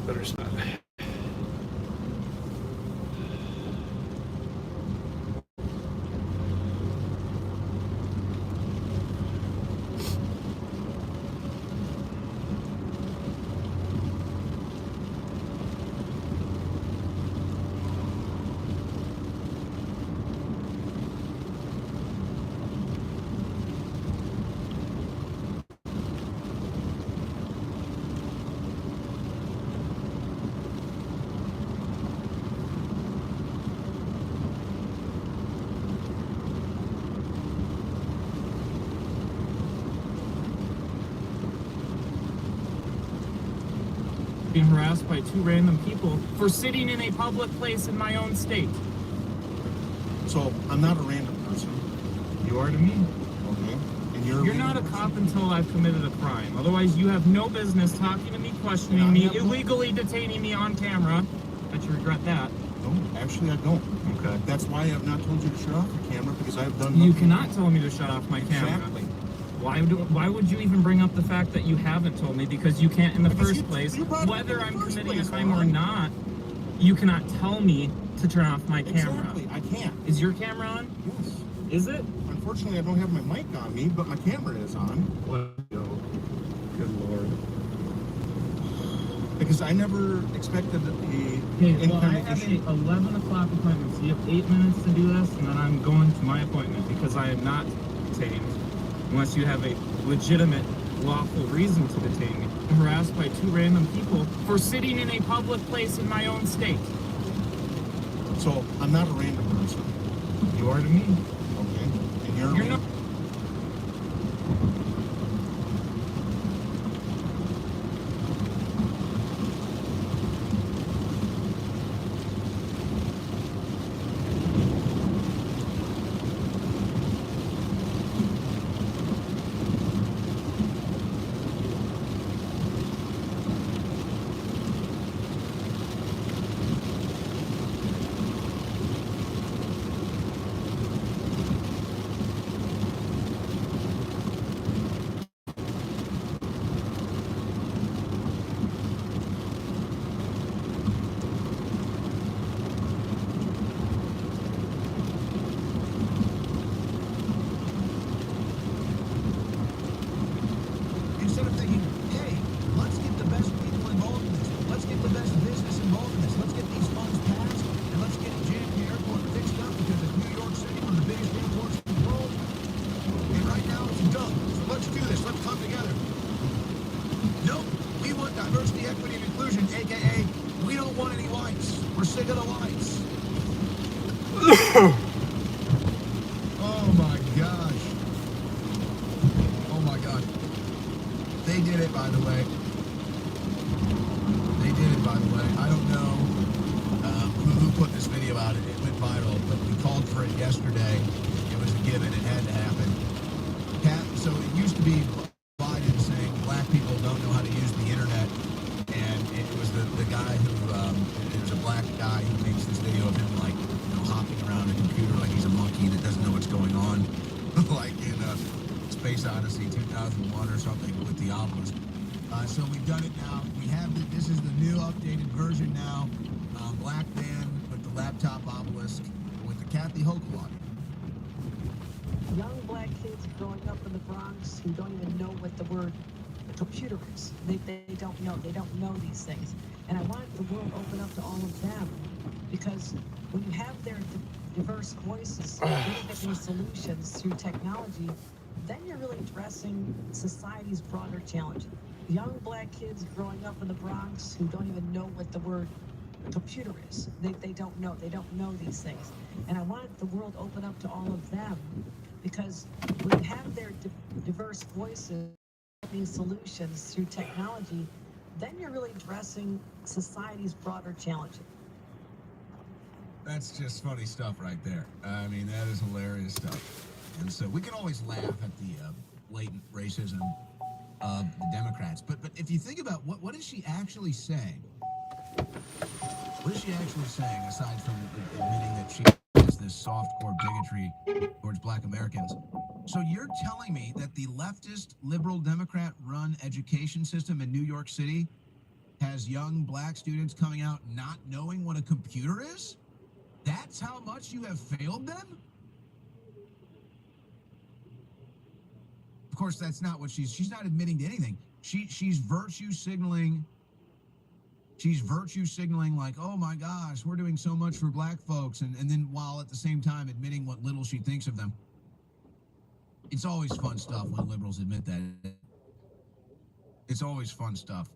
better spot. Being harassed by two random people for sitting in a public place in my own state. So I'm not a random person. You are to me. Okay. And you're not a cop until I've committed a crime. Otherwise, you have no business talking to me, questioning me, illegally detaining me on camera. Bet you regret that. No, actually I don't. Okay. That's why I've not told you to shut off the camera, because I've done nothing. You cannot tell me to shut off my camera. Exactly. Why would you even bring up the fact that you haven't told me? Because you can't in the first place. Whether I'm committing a crime or not, you cannot tell me to turn off my camera. Exactly, I can't. Is your camera on? Yes. Is it? Unfortunately, I don't have my mic on me, but my camera is on. Good Lord. Because I never expected the Well, I have an 11 o'clock appointment, so you have 8 minutes to do this, and then I'm going to my appointment because I am not detained unless you have a legitimate, lawful reason to detain me. I'm harassed by two random people for sitting in a public place in my own state. So I'm not a random person. You are to me. Okay. And you're not. Instead of thinking, hey, let's get the best people involved in this. Let's get the best business involved in this. Let's get these funds passed, and let's get JFK Airport fixed up because it's New York City, one of the biggest airports in the world. And right now it's done. So let's do this. Let's come together. Nope. We want diversity, equity, and inclusion, a.k.a. we don't want any whites. We're sick of the whites. Oh, my gosh. Oh, my God. They did it, by the way. They did it, by the way. I don't know who put this video out. It went viral, but we called for it yesterday. It was a given. It had to happen. So it used to be Biden saying black people don't know how to use the internet, and it was the guy who, it was a black guy who makes this video of him, like, hopping around a computer like he's a monkey that doesn't know what's going on, like in Space Odyssey 2001 or something with the obelisk. So we've done it now. We have this is the new updated version now. Black man with the laptop obelisk with the Kathy Hochul on it. Young black kids growing up in the Bronx who don't even know what the word computer is. They don't know. They don't know these things. And I want the world open up to all of them, because when you have their diverse voices, giving solutions through technology, then you're really addressing society's broader challenge. Young black kids growing up in the Bronx who don't even know what the word computer is. They don't know. They don't know these things. And I want the world open up to all of them, because when you have their diverse voices, giving solutions through technology, then you're really addressing society's broader challenge. That's just funny stuff right there. I mean, that is hilarious stuff. And so we can always laugh at the blatant racism of the Democrats. But if you think about what is she actually saying? What is she actually saying, aside from admitting that she has this soft-core bigotry towards black Americans? So you're telling me that the leftist, liberal, Democrat-run education system in New York City has young black students coming out not knowing what a computer is? That's how much you have failed them? Of course, that's not what she's not admitting to anything. She's virtue signaling. She's virtue signaling like, oh my gosh, we're doing so much for black folks. And then while at the same time admitting what little she thinks of them. It's always fun stuff when liberals admit that. It's always fun stuff.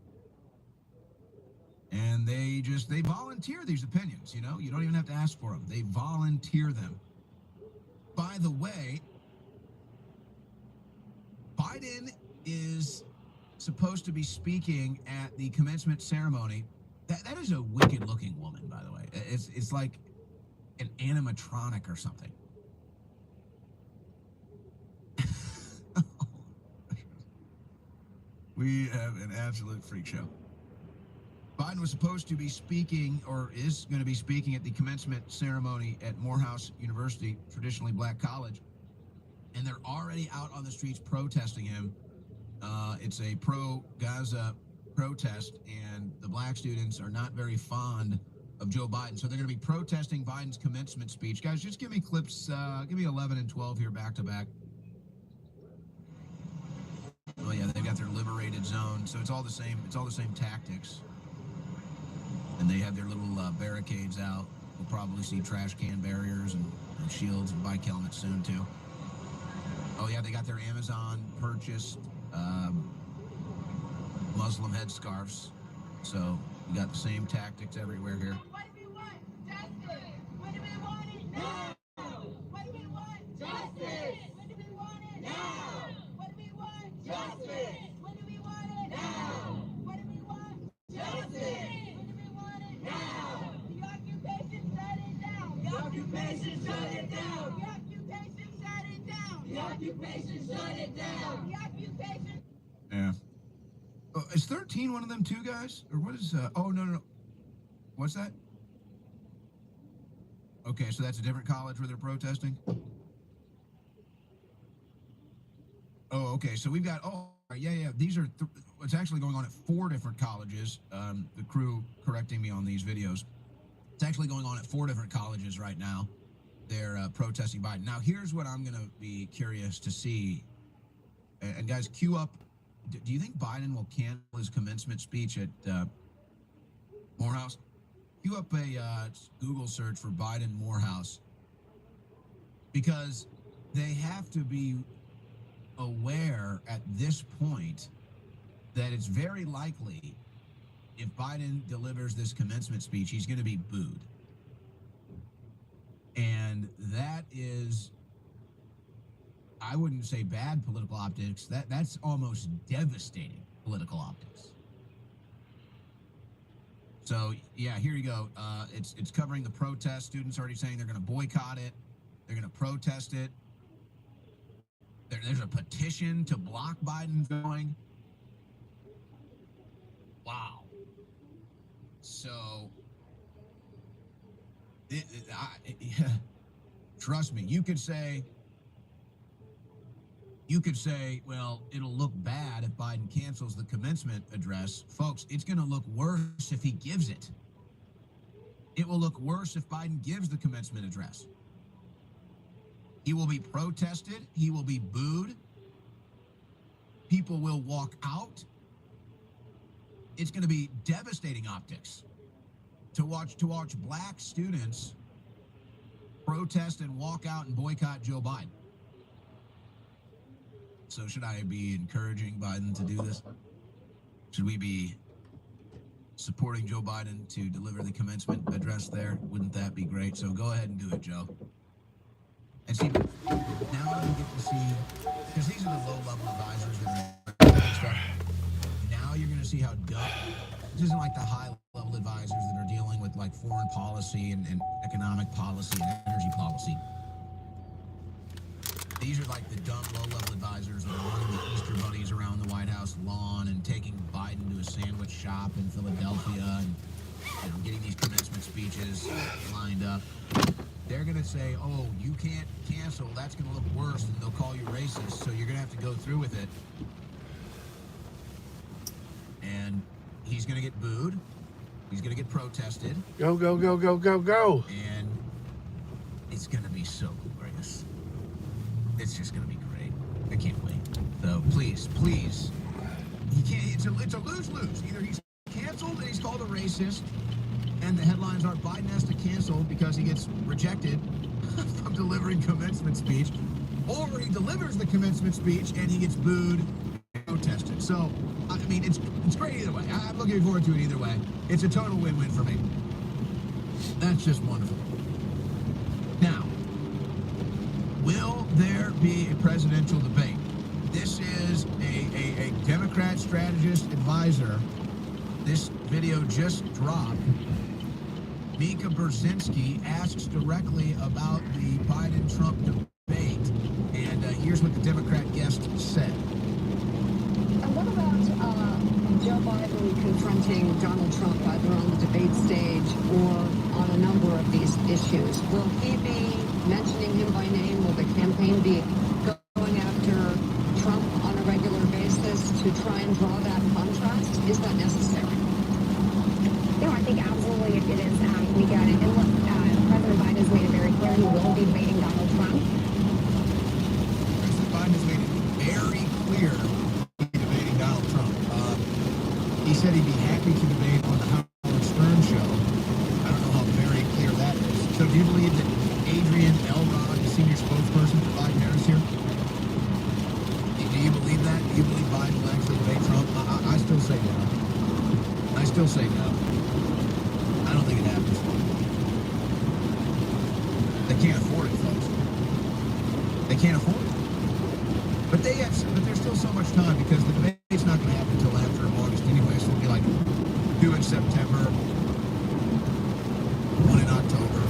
And they volunteer these opinions, you know? You don't even have to ask for them. They volunteer them. By the way, Biden is supposed to be speaking at the commencement ceremony. That is a wicked-looking woman, by the way. It's like an animatronic or something. We have an absolute freak show. Biden was supposed to be speaking, or is going to be speaking, at the commencement ceremony at Morehouse University, traditionally black college, and they're already out on the streets protesting him. It's a pro-Gaza protest, and the black students are not very fond of Joe Biden, so they're going to be protesting Biden's commencement speech. Guys, just give me clips, give me 11 and 12 here back to back. Oh yeah, they've got their liberated zone, so it's all the same tactics. And they have their little barricades out. We'll probably see trash can barriers and shields and bike helmets soon too. Oh yeah, they got their Amazon purchased Muslim headscarves. So we got the same tactics everywhere here. What do we want? Justice. When do we want it? Now. What do we want? Justice. When do we want it? Now. What do we want? Justice. When do we want it? Now. What do we want? Justice. When do we want it? Now. The occupation shut it down. The occupation shut it down. The occupation shut it down. The occupation shut it down. The occupation. Yeah. Is 13 one of them too, guys? Or what is, oh, no. What's that? Okay, so that's a different college where they're protesting? Oh, okay, so we've got, yeah, these are, it's actually going on at 4 different colleges. The crew correcting me on these videos. It's actually going on at 4 different colleges right now. They're protesting Biden. Now, here's what I'm going to be curious to see. And guys, queue up. Do you think Biden will cancel his commencement speech at Morehouse? Queue up a Google search for Biden Morehouse, because they have to be aware at this point that it's very likely if Biden delivers this commencement speech, he's going to be booed. And that is, I wouldn't say bad political optics. That's almost devastating political optics. So yeah, here you go. It's covering the protest. Students already saying they're going to boycott it. They're going to protest it. There's a petition to block Biden going. Wow. So, trust me, you could say, well, it'll look bad if Biden cancels the commencement address. Folks, it's going to look worse if he gives it. It will look worse if Biden gives the commencement address. He will be protested. He will be booed. People will walk out. It's going to be devastating optics to watch black students protest and walk out and boycott Joe Biden. So should I be encouraging Biden to do this? Should we be supporting Joe Biden to deliver the commencement address there? Wouldn't that be great? So go ahead and do it, Joe. And see, now you get to see, because these are the low-level advisors that are stuff. Now you're going to see how dumb. This isn't like the high-level advisors that are dealing with like foreign policy and economic policy and energy policy. These are like the dumb low-level advisors that are running the Easter bunnies around the White House lawn and taking Biden to a sandwich shop in Philadelphia and getting these commencement speeches lined up. They're going to say, oh, you can't cancel. That's going to look worse, and they'll call you racist, so you're going to have to go through with it. And he's going to get booed. He's going to get protested. Go, go, go, go, go, go. And it's going to be so glorious. It's just going to be great. I can't wait. So please, please. He can't. It's a lose-lose. Either he's canceled and he's called a racist, and the headlines are Biden has to cancel because he gets rejected from delivering commencement speech, or he delivers the commencement speech and he gets booed and protested. So, I mean, it's great either way. I'm looking forward to it either way. It's a total win-win for me. That's just wonderful. Now, will there be a presidential debate? This is a Democrat strategist advisor. This video just dropped. Mika Brzezinski asks directly about the Biden-Trump debate, and here's what the Democrat guest said. And what about Joe Biden confronting Donald Trump either on the debate stage or on a number of these issues? Will he be mentioning him by name? Will the campaign be going after Trump on a regular basis to try and draw that contrast? Is that necessary? No, I think absolutely it is. We got it. And look, President Biden has made it very clear he will be debating Donald Trump. President Biden has made it very clear he'll be debating Donald Trump. He said he'd be happy to debate on the Howard Stern show. I don't know how very clear that is. So do you believe that Adrian Elrod, the senior spokesperson for Biden Harris here, do you believe that? Do you believe Biden will actually debate Trump? I still say no. I still say no. I don't think it happens. They can't afford it, folks. They can't afford it. But there's still so much time because the debate's not going to happen until after August anyway. So it'll be like 2 in September, 1 in October.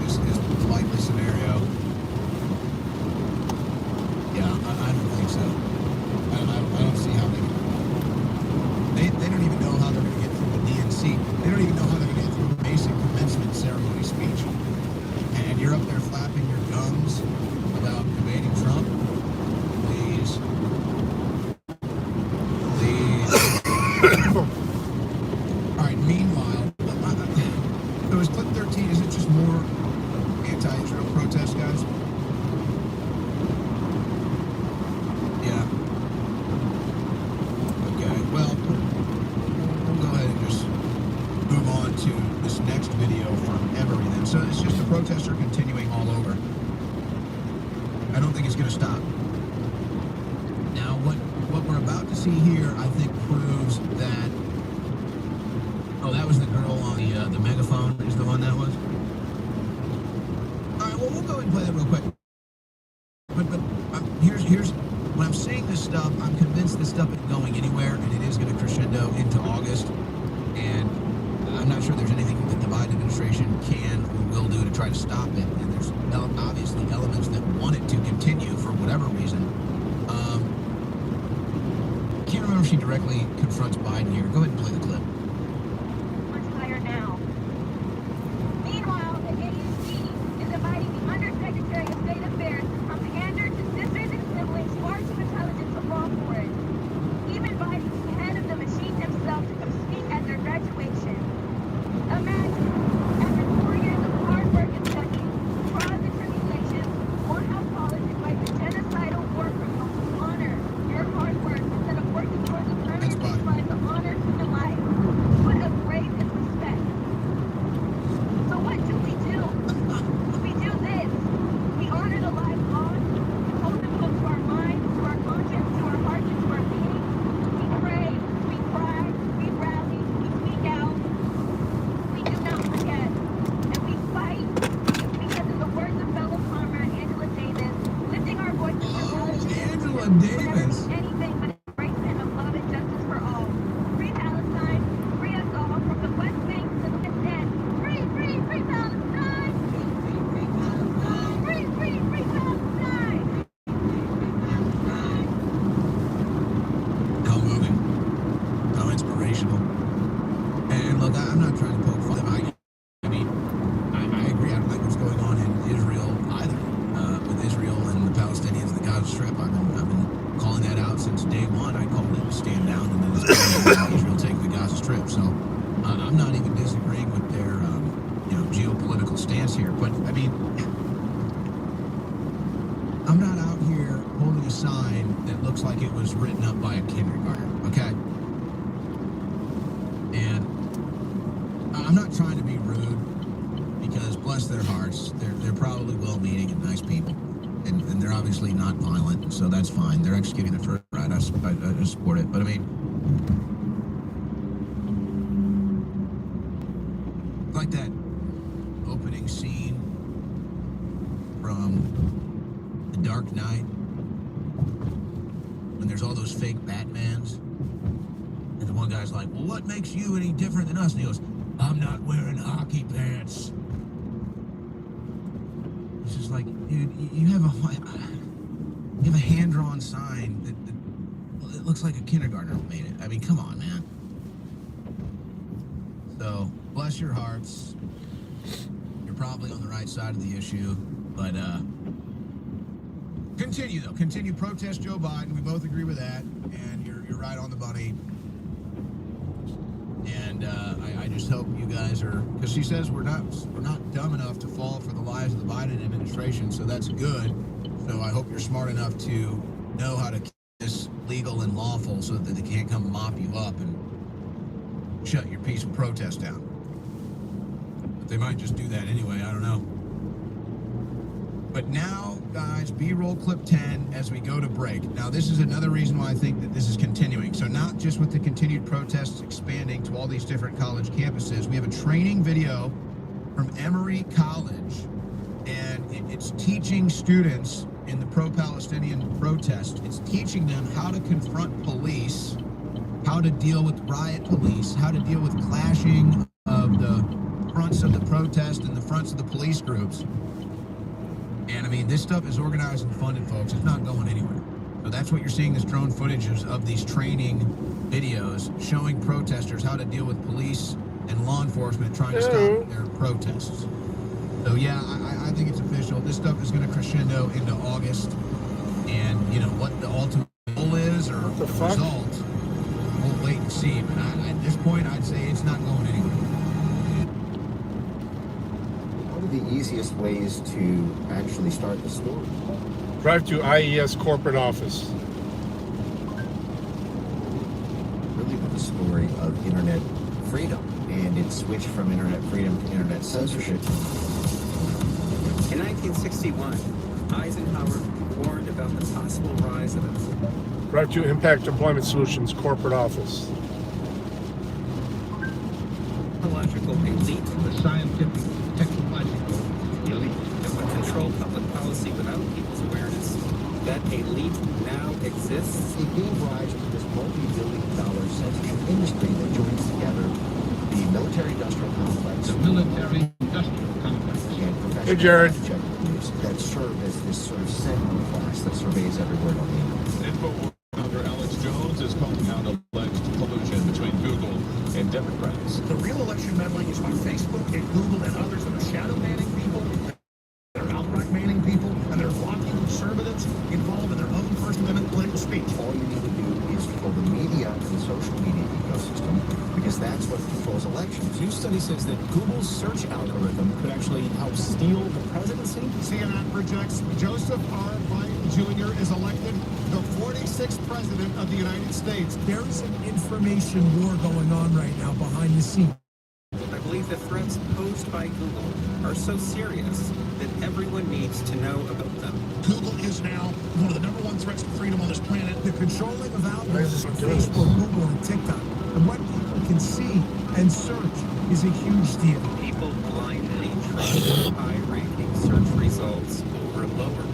Is the likely scenario. Yeah, I don't think so. I don't see how they can. They don't even know how they're going to get through the DNC. They don't even know how they're going to get through the basic commencement ceremony speech. And you're up there flapping your gums about debating Trump. Please. Please. All right, meanwhile, so is clip 13, is it just more anti-Israel protests, guys? Yeah. Okay, well, we'll go ahead and just move on to this next video from Emory then. So it's just the protests are continuing all over. I don't think it's going to stop. Now, what we're about to see here, I think, proves that... Oh, that was the girl on the megaphone, is the one that was? All right, well, we'll go ahead and play that real quick. But here's when I'm seeing this stuff, I'm convinced this stuff isn't going anywhere, and it is going to crescendo into August. And I'm not sure there's anything that the Biden administration can or will do to try to stop it. And there's obviously elements that want it to continue for whatever reason. Can't remember if she directly confronts Biden here. Go ahead and play the clip. Much higher now. Meanwhile, the AUC is inviting the Undersecretary of State Affairs from pander to sisters and siblings far too intelligent to fall for it. Even inviting the head of the machine himself to come speak at their graduation. Imagine, after 4 years of hard work and study, trials and tribulations, Morehouse College invites a genocidal war criminal to honor your hard work instead of working towards a permanent ceasefire to honor human life. What a grace and respect. So what do? We do this. We honor the lives lost, hold them close to our minds, to our conscience, to our hearts, and to our being. We pray, we cry, we rally, we speak out. We do not forget. And we fight because of the words of fellow comrade Angela Davis, lifting our voices to Angela will Davis. never be anything but embracement of love and justice for all. Free Palestine, free us all, from the West Bank to the West End. Free, free, free Palestine! Free, free, free Palestine! How moving. How inspirational. And look, I'm not trying to poke fun. I mean, I agree. I don't like what's going on in Israel either. With Israel and the Palestinians and the Gaza Strip. I've been calling that out since day one. I called it stand down, and then it's Israel take So I'm not even disagreeing with their, geopolitical stance here. But, I mean, I'm not out here holding a sign that looks like it was written up by a kindergartner, okay? And I'm not trying to be rude because, bless their hearts, they're probably well-meaning and nice people. And they're obviously not violent, so that's fine. They're executing the first right. I support it. But, I mean, like that opening scene from The Dark Knight when there's all those fake Batmans and the one guy's like, well, what makes you any different than us? And he goes, I'm not wearing hockey pants. It's just like, dude, you have a hand-drawn sign that it looks like a kindergartner made it. I mean, come on, man. So, bless your hearts. You're probably on the right side of the issue, but continue though. Continue protest Joe Biden. We both agree with that, and you're right on the money. And I just hope you guys are, because she says we're not dumb enough to fall for the lies of the Biden administration, so that's good. So I hope you're smart enough to know how to keep this legal and lawful so that they can't come mop you up and shut your peaceful protest down. But they might just do that anyway, I don't know. But now, guys, B-roll clip 10 as we go to break. Now, this is another reason why I think that this is continuing. So not just with the continued protests expanding to all these different college campuses, we have a training video from Emory College, and it's teaching students in the pro-Palestinian protest. It's teaching them how to confront police, how to deal with riot police, how to deal with clashing of the fronts of the protest and the fronts of the police groups. And I mean, this stuff is organized and funded, folks. It's not going anywhere. So that's what you're seeing, this drone footage of these training videos showing protesters how to deal with police and law enforcement trying to stop their protests. So yeah, I think it's official. This stuff is going to crescendo into August. And, you know, what the ultimate goal is or the result, we'll wait and see. But at this point, I'd say it's not going anywhere. The easiest ways to actually start the story. Drive to IES corporate office. Really with the story of internet freedom, and it switched from internet freedom to internet censorship. In 1961, Eisenhower warned about the possible rise of it. Drive to Impact Employment Solutions corporate office. Technological elite, the scientific technological elite that would control public policy without people's awareness. That elite now exists. It gave rise to this multi-billion-dollar censorship industry that joins together the military-industrial complex. The military-industrial complex. And professional Hey, Jared. check groups that serve as this sort of sentinel class that surveys every word on the internet. Founder Alex Jones is calling out alleged collusion between Google and Democrats. The real election meddling is by Facebook and Google and others that are shadow banning people, that are outright banning people, and that are blocking conservatives involved in their own First Amendment political speech. All you need to do is control the media and the social media ecosystem, because that's what controls elections. New study says that Google's search algorithm could actually help steal the presidency. CNN projects Joseph R. Biden Jr. is elected the 46th president of the United States. There is an information war going on right now behind the scenes. I believe the threats posed by Google are so serious that everyone needs to know about them. Google is now one of the #1 threats to freedom on this planet. The controlling of outlets on Facebook, Google, and TikTok, and what people can see and search is a huge deal. People blindly trust high-ranking search results over lower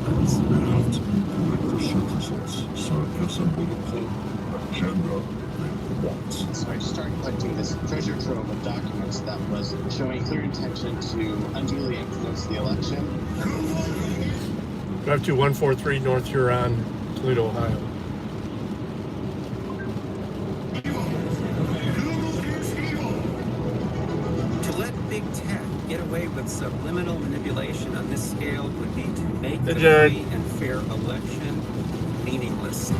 ones. So I started collecting this treasure trove of documents that was showing clear intention to unduly influence the election. Drive to 143 North Huron, Toledo, Ohio. To let big tech get away with subliminal manipulation on this scale would be to make the free and fair election meaningless.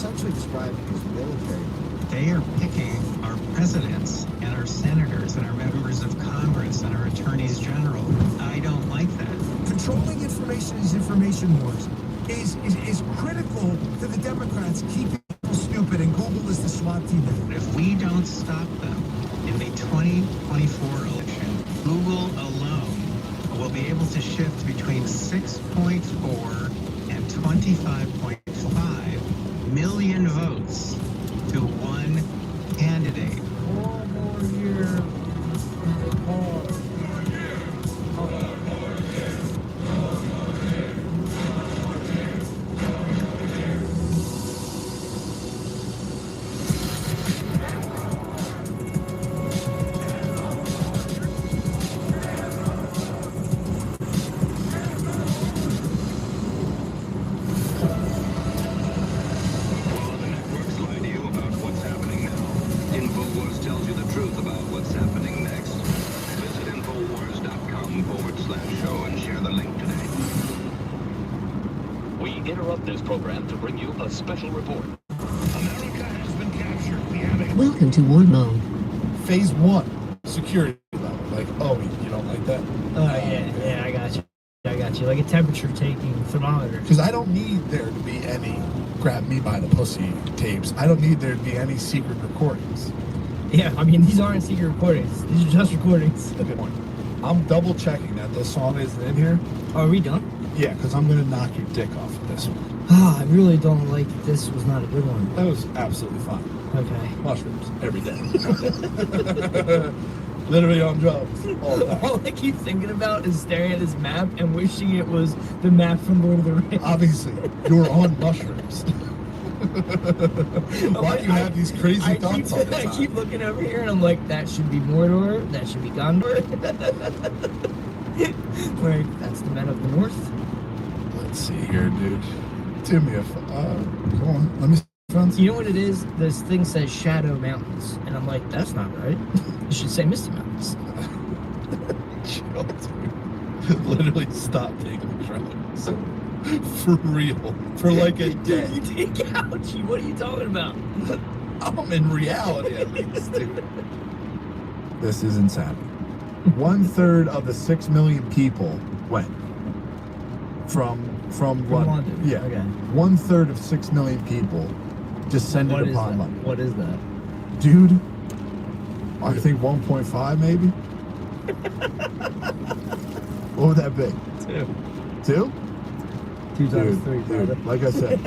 essentially describing his military. They are picking our presidents and our senators and our members of Congress and our attorneys general. I don't like that. Controlling information is information wars. Is critical to the Democrats keeping people stupid, and Google is the SWAT team. If we don't stop them in the 2024 election, Google alone will be able to shift between 6.4 and 25.5 million votes to one candidate. One more year. Special report. America has been captured. We have a... Welcome to war mode. Phase 1, security level. Like, oh, you don't like that? Oh, yeah, I got you. Like a temperature taking thermometer. Because I don't need there to be any grab me by the pussy tapes. I don't need there to be any secret recordings. Yeah, I mean, these aren't secret recordings. These are just recordings. Good point. I'm double checking that this song isn't in here. Are we done? Yeah, because I'm going to knock your dick off with this one. Oh, I really don't like this. Was not a good one. That was absolutely fine. Okay. Mushrooms every day. Literally on drugs all the time. All I keep thinking about is staring at this map and wishing it was the map from Lord of the Rings. Obviously, you're on mushrooms. Why do you have these crazy thoughts all the time? I keep looking over here and I'm like, that should be Mordor. That should be Gondor. Like, that's the men of the North. Let's see here, dude. Do me a come on, let me see, friends. You know what it is? This thing says Shadow Mountains, and I'm like, that's not right. It should say Misty Mountains. Chill, dude. Literally stop taking drugs. For real. For like a day. You take ouchie. What are you talking about? I'm in reality at least, dude. This is insane. 1/3 of the 6 million people went from London. Yeah. Okay. 1/3 of 6 million people descended upon London. What is that? Dude, I think 1.5 maybe. What would that be? 2? 2 times 3. Dude, like I said,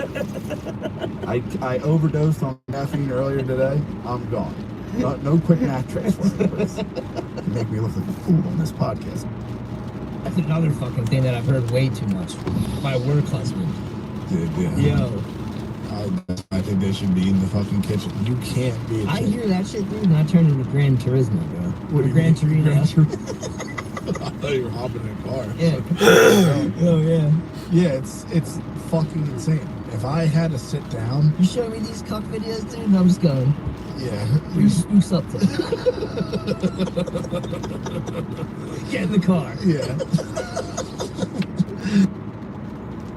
I overdosed on caffeine earlier today. I'm gone. No quick math tricks for me, please. You make me look like a fool on this podcast. That's another fucking thing that I've heard way too much. My work husband. Dude, yeah. Yo. I think they should be in the fucking kitchen. You can't be a I hear that shit, dude, and I turn into Gran Turismo, bro. What do you Gran mean? Torino. I thought you were hopping in a car. Yeah. Oh, yeah. Yeah, it's fucking insane. If I had to sit down... You show me these cuck videos, dude, and I'm just going... Yeah. You spruce up to Get in the car. Yeah.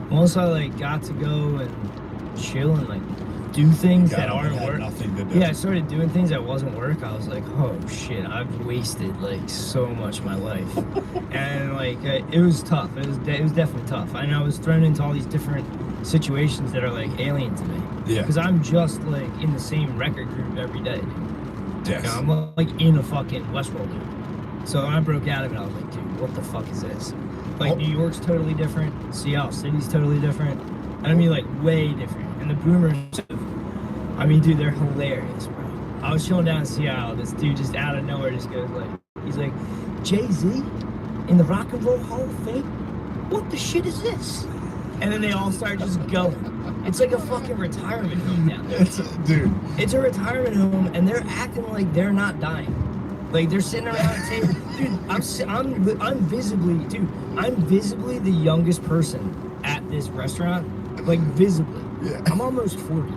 Once I, like, got to go and chill and, like, do things that aren't work. Nothing to do. Yeah, I started doing things that wasn't work. I was like, oh shit, I've wasted like so much of my life. And like it was tough. It was definitely tough. And I was thrown into all these different situations that are like alien to me. Yeah. Because I'm just like in the same record group every day. Yes. You know, I'm like in a fucking Westworld loop. So when I broke out of it, I was like, dude, what the fuck is this? Like New York's totally different. Seattle City's totally different. And I mean like way different. And the boomers, I mean, dude, they're hilarious, bro. I was chilling down in Seattle. This dude just out of nowhere just goes like, he's like, Jay-Z in the Rock and Roll Hall of Fame? What the shit is this? And then they all start just going. It's like a fucking retirement home now. Dude. It's a retirement home, and they're acting like they're not dying. Like they're sitting around a table. Dude, I'm visibly the youngest person at this restaurant. Like visibly. Yeah. I'm almost 40.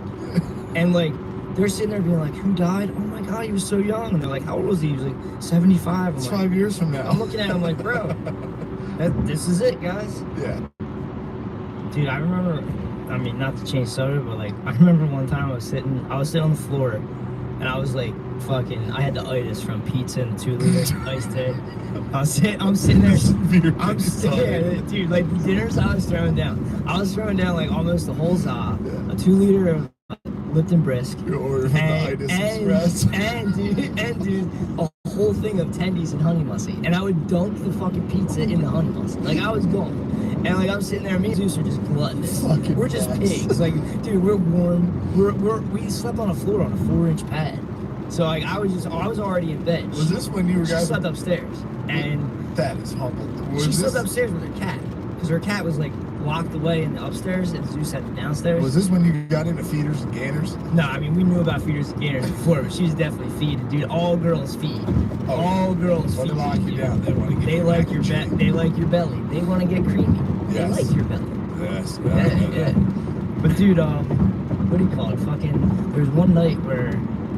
And like they're sitting there being like, who died? Oh my god, he was so young. And they're like, how old was he? He was like 75. It's I'm like, 5 years from now. I'm looking at him like, bro, this is it, guys. Yeah. Dude, I remember I mean, not to change subject, but like, I remember one time I was sitting on the floor, and I was like, I had the itis from pizza and 2 liter iced tea. I'm sitting there, dude, like the dinners I was throwing down. I was throwing down like almost the whole za, a 2 liter of Lipton Brisk, and dude, a whole thing of tendies and honey mustard, and I would dunk the fucking pizza in the honey mustard. Like I was going, and like I'm sitting there, me and Zeus are just gluttonous. We're just pigs. Like, dude, we're warm. We slept on a floor on a 4-inch pad. So like I was already in bed. Was this when you were She slept upstairs, and that is humble. She slept upstairs with her cat, because her cat was like locked away in the upstairs, and Zeus had the downstairs. Was this when you got into feeders and gainers? No, I mean we knew about feeders and gainers before, but she was definitely feeding, dude. All girls feed. Oh, all girls feed. They lock you down. They want to get. They like your They like your belly. They want to get creamy. They like your belly. Yes. Yeah. But dude, what do you call it? Fucking. There was one night where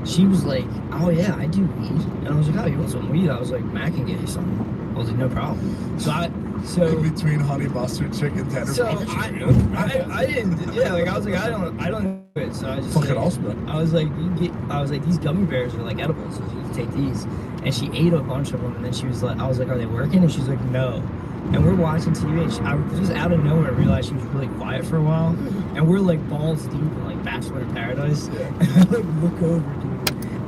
she was like, "Oh yeah, I do weed," and I was like, "Oh, you want some weed?" I was like, "Mac can get you some." I was like, "No problem." So in between honey mustard, chicken tenders. So I didn't. Yeah, like I was like, I don't know it. So I just fucking like, awesome. I was like, these gummy bears are like edible, so you can take these. And she ate a bunch of them, and then she was like, I was like, are they working? And she's like, no. And we're watching TV, and I just out of nowhere realized she was really quiet for a while, and we're like balls deep in like Bachelor in Paradise. And I like look over, dude.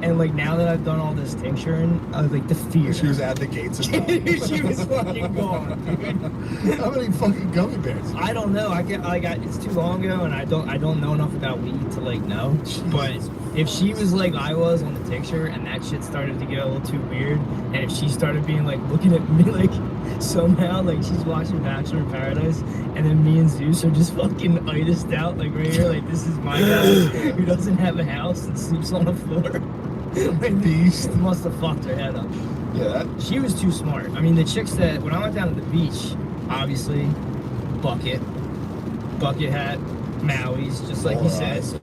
And like now that I've done all this tincturing, I was like the fear. She was at the gates of She was fucking gone, dude. How many fucking gummy bears? I don't know. It's too long ago, and I don't know enough about weed to like know. Jeez. But if she was like I was on the tincture, and that shit started to get a little too weird, and if she started being like looking at me like somehow like she's watching Bachelor in Paradise, and then me and Zeus are just fucking itised out like right here, like this is my guy who doesn't have a house and sleeps on the floor. Like, beast must have fucked her head up. Yeah. She was too smart. I mean, the chicks that when I went down to the beach, obviously, bucket hat, Maui's, just like you said.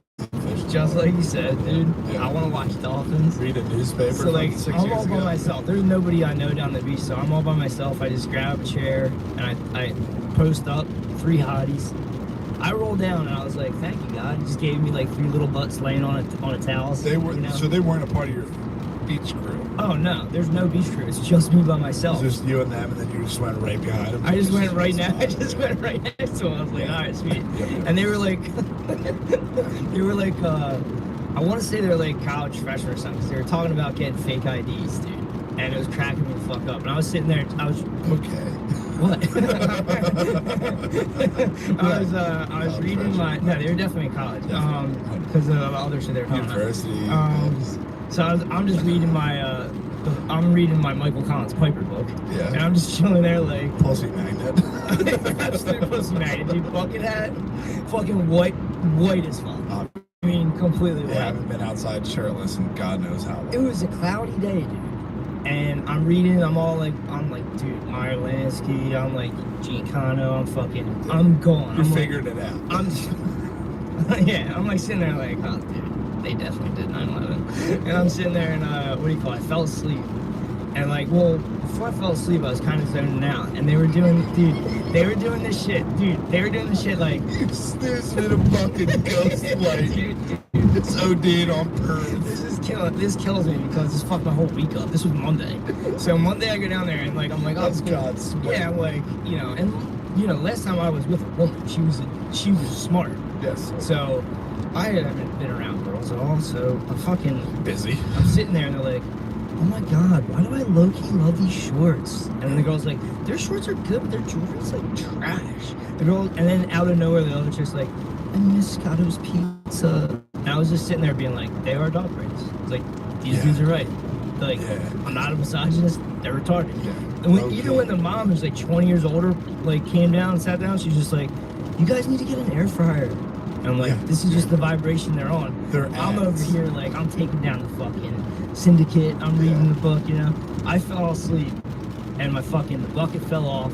Just like you said, dude. Yeah. I want to watch dolphins. Read a newspaper. So like, I'm all by myself. There's nobody I know down the beach, so I'm all by myself. I just grab a chair and I post up, 3 hotties. I rolled down and I was like, "Thank you, God." He just gave me like 3 little butts laying on a towel. They were so they weren't a part of your beach crew. Oh no, there's no beach crew. It's just me by myself. It's just you and them, and then you just went right behind them. I just went right next to him. I was like, "All right, sweet." And they were like, I want to say they were like college freshmen or something. 'Cause they were talking about getting fake IDs, dude, and it was cracking me the fuck up. And I was sitting there. I was okay. What? I was reading my. No, they were definitely in college. Because of other shit they were talking University. So I'm just reading my. I'm reading my Michael Collins Piper book. Yeah. And I'm just chilling there like. Pussy magnet. Absolute pussy magnet, dude. Bucket hat, fucking white as fuck. I mean, completely white. I haven't been outside shirtless in God knows how long. It was a cloudy day, dude. And I'm reading, I'm like, dude, Meyer Lansky, I'm like, Gene Cano, I'm going. You figured it out. I'm like sitting there like, oh, dude, they definitely did 9/11. And I'm sitting there and, I fell asleep. And like, well, before I fell asleep, I was kind of zoning out. And they were doing this shit like. You snoozing in a fucking ghost light. It's OD'd on purpose. This kills me because this fucked my whole week up. This was Monday. So Monday I go down there and like, I'm like, oh, that's God's sweat. Yeah, I'm like, last time I was with a woman, she was smart. Yes. So I haven't been around girls at all, so I'm fucking busy. I'm sitting there and they're like, oh my God, why do I low-key love these shorts? And then the girl's like, their shorts are good, but their jewelry's like trash. The girl, and then out of nowhere, the other chick's like, I miss Scotto's pizza. And I was just sitting there being like, they are dog brains. It's like, these dudes are right. They're like, I'm not a misogynist, they're retarded. Yeah. And even when the mom, who's like 20 years older, like came down and sat down, she's just like, you guys need to get an air fryer. And I'm like, this is just the vibration they're on. I'm over here like, I'm taking down the fucking syndicate, I'm reading the book, I fell asleep. And the bucket fell off.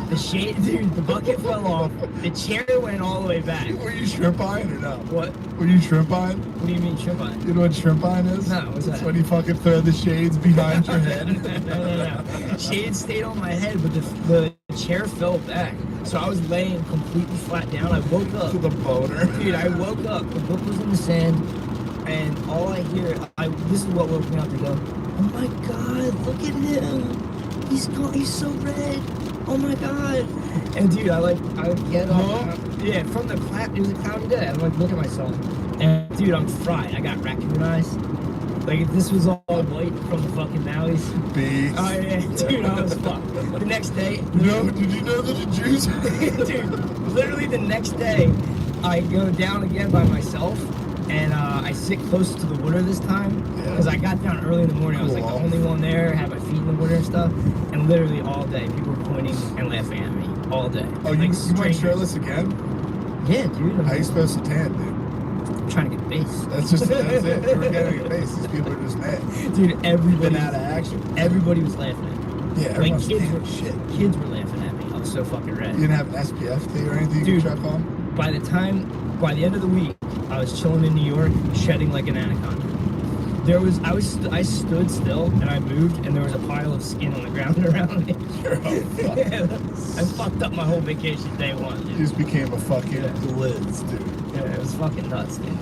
The bucket fell off. The chair went all the way back. Were you shrimp eyeing or no? What? Were you shrimp eyeing? What do you mean shrimp eyeing? You know what shrimp eyeing is? No, what's that? It's when you fucking throw the shades behind your head. No. Shades stayed on my head, but the chair fell back. So I was laying completely flat down. I woke up. To the boner. Dude, I woke up. The book was in the sand. And all I hear, this is what woke me up. I go, oh my God, look at him. He's so red. Oh my God. And dude, I would get up. Yeah, from the cloud, it was a cloudy day. I would look at myself. And dude, I'm fried. I got raccoon eyes. Like, this was all white from the fucking valleys. Beast. Oh yeah, dude, I was fucked. The next day. No, did you know that the Jews? Dude, literally the next day, I go down again by myself. And I sit close to the water this time because I got down early in the morning. I was like the only one there, had my feet in the water and stuff. And literally all day, people were pointing and laughing at me all day. Oh, like you went shirtless again? Yeah, dude. How you supposed to tan, dude? I'm trying to get base. That's it. You were getting a face. These people are just mad. Dude, everybody been out of action. Everybody was laughing at me. Yeah, everyone's like kids were laughing at me. I was so fucking red. You didn't have an SPF thing or anything you could check on? By the end of the week, I was chilling in New York, shedding like an anaconda. I stood still and I moved, and there was a pile of skin on the ground around me. I fucked up my whole vacation day one. Dude. You just became a fucking blitz, dude. Yeah, it was fucking nuts, dude.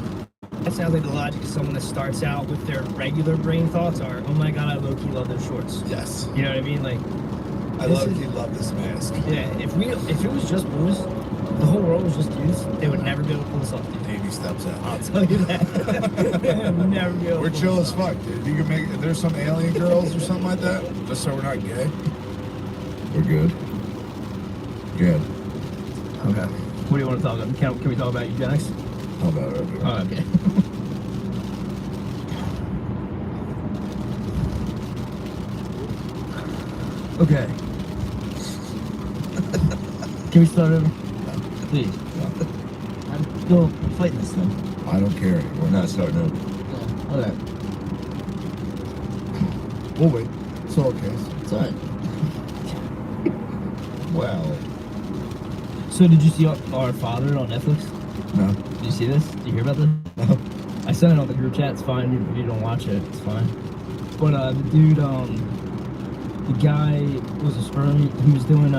That sounds like the logic of someone that starts out with their regular brain thoughts are, oh my God, I low-key love those shorts. Yes. You know what I mean? Like, I low-key love this mask. Yeah, if it was just booze, the whole world was just dudes, they would never be able to pull this off. Baby steps out. I'll tell you that. Never be able We're to chill as fuck, dude. You can make, if there's some alien girls or something like that, just so we're not gay. We're good. Good. Okay. What do you want to talk about? Can we talk about eugenics? How about it? Oh, okay. Okay. Can we start over? Please. I'm still fighting this thing. I don't care. We're not starting over. Yeah. Okay. We'll wait. It's all okay. It's alright. Well. So did you see Our Father on Netflix? No. Did you see this? Did you hear about this? No. I sent it on the group chat. It's fine if you don't watch it. It's fine. But the dude, the guy was a sperm. He was doing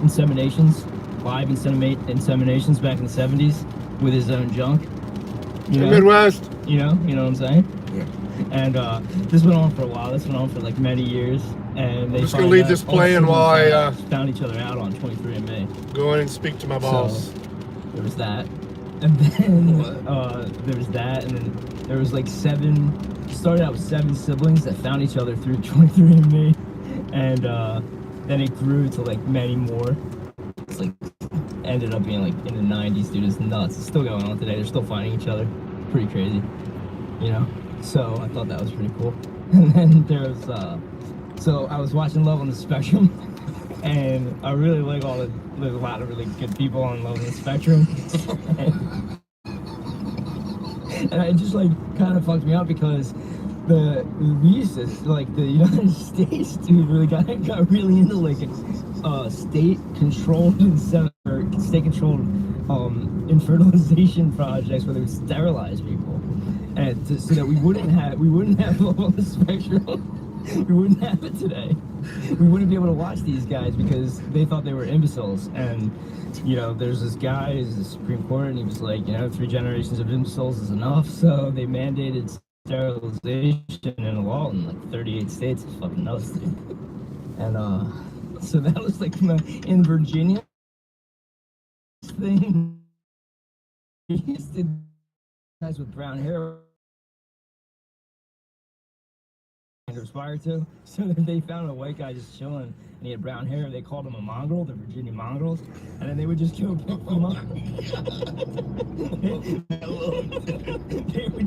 inseminations, live inseminations back in the 70s with his own junk. You know? Midwest. You know what I'm saying? Yeah. And this went on for a while. This went on for like many years. And they I'm just gonna leave this playing while I found each other out on 23andMe. go in and speak to my boss. So, there was that, and then there was that, and then there was like started out with 7 siblings that found each other through 23andMe, and then it grew to like many more. It's like ended up being like in the 90s, dude. It's nuts. It's still going on today. They're still finding each other. Pretty crazy, you know. So I thought that was pretty cool. And then there was so I was watching Love on the Spectrum, and I really like there's a lot of really good people on Love on the Spectrum. And I just like kind of fucked me up because the United States dude really got really into like state controlled infertilization projects where they would sterilize people, and so that we wouldn't have Love on the Spectrum. We wouldn't have it today. We wouldn't be able to watch these guys because they thought they were imbeciles. And, you know, there's this guy, he's the Supreme Court, and he was like, 3 generations of imbeciles is enough. So they mandated sterilization in a law in like 38 states. It's fucking nuts, dude. And so that was like in Virginia thing. Guys with brown hair to aspire to. So then they found a white guy just chilling, and he had brown hair. They called him a mongrel, the Virginia mongrels, and then they would just go pick him up. They would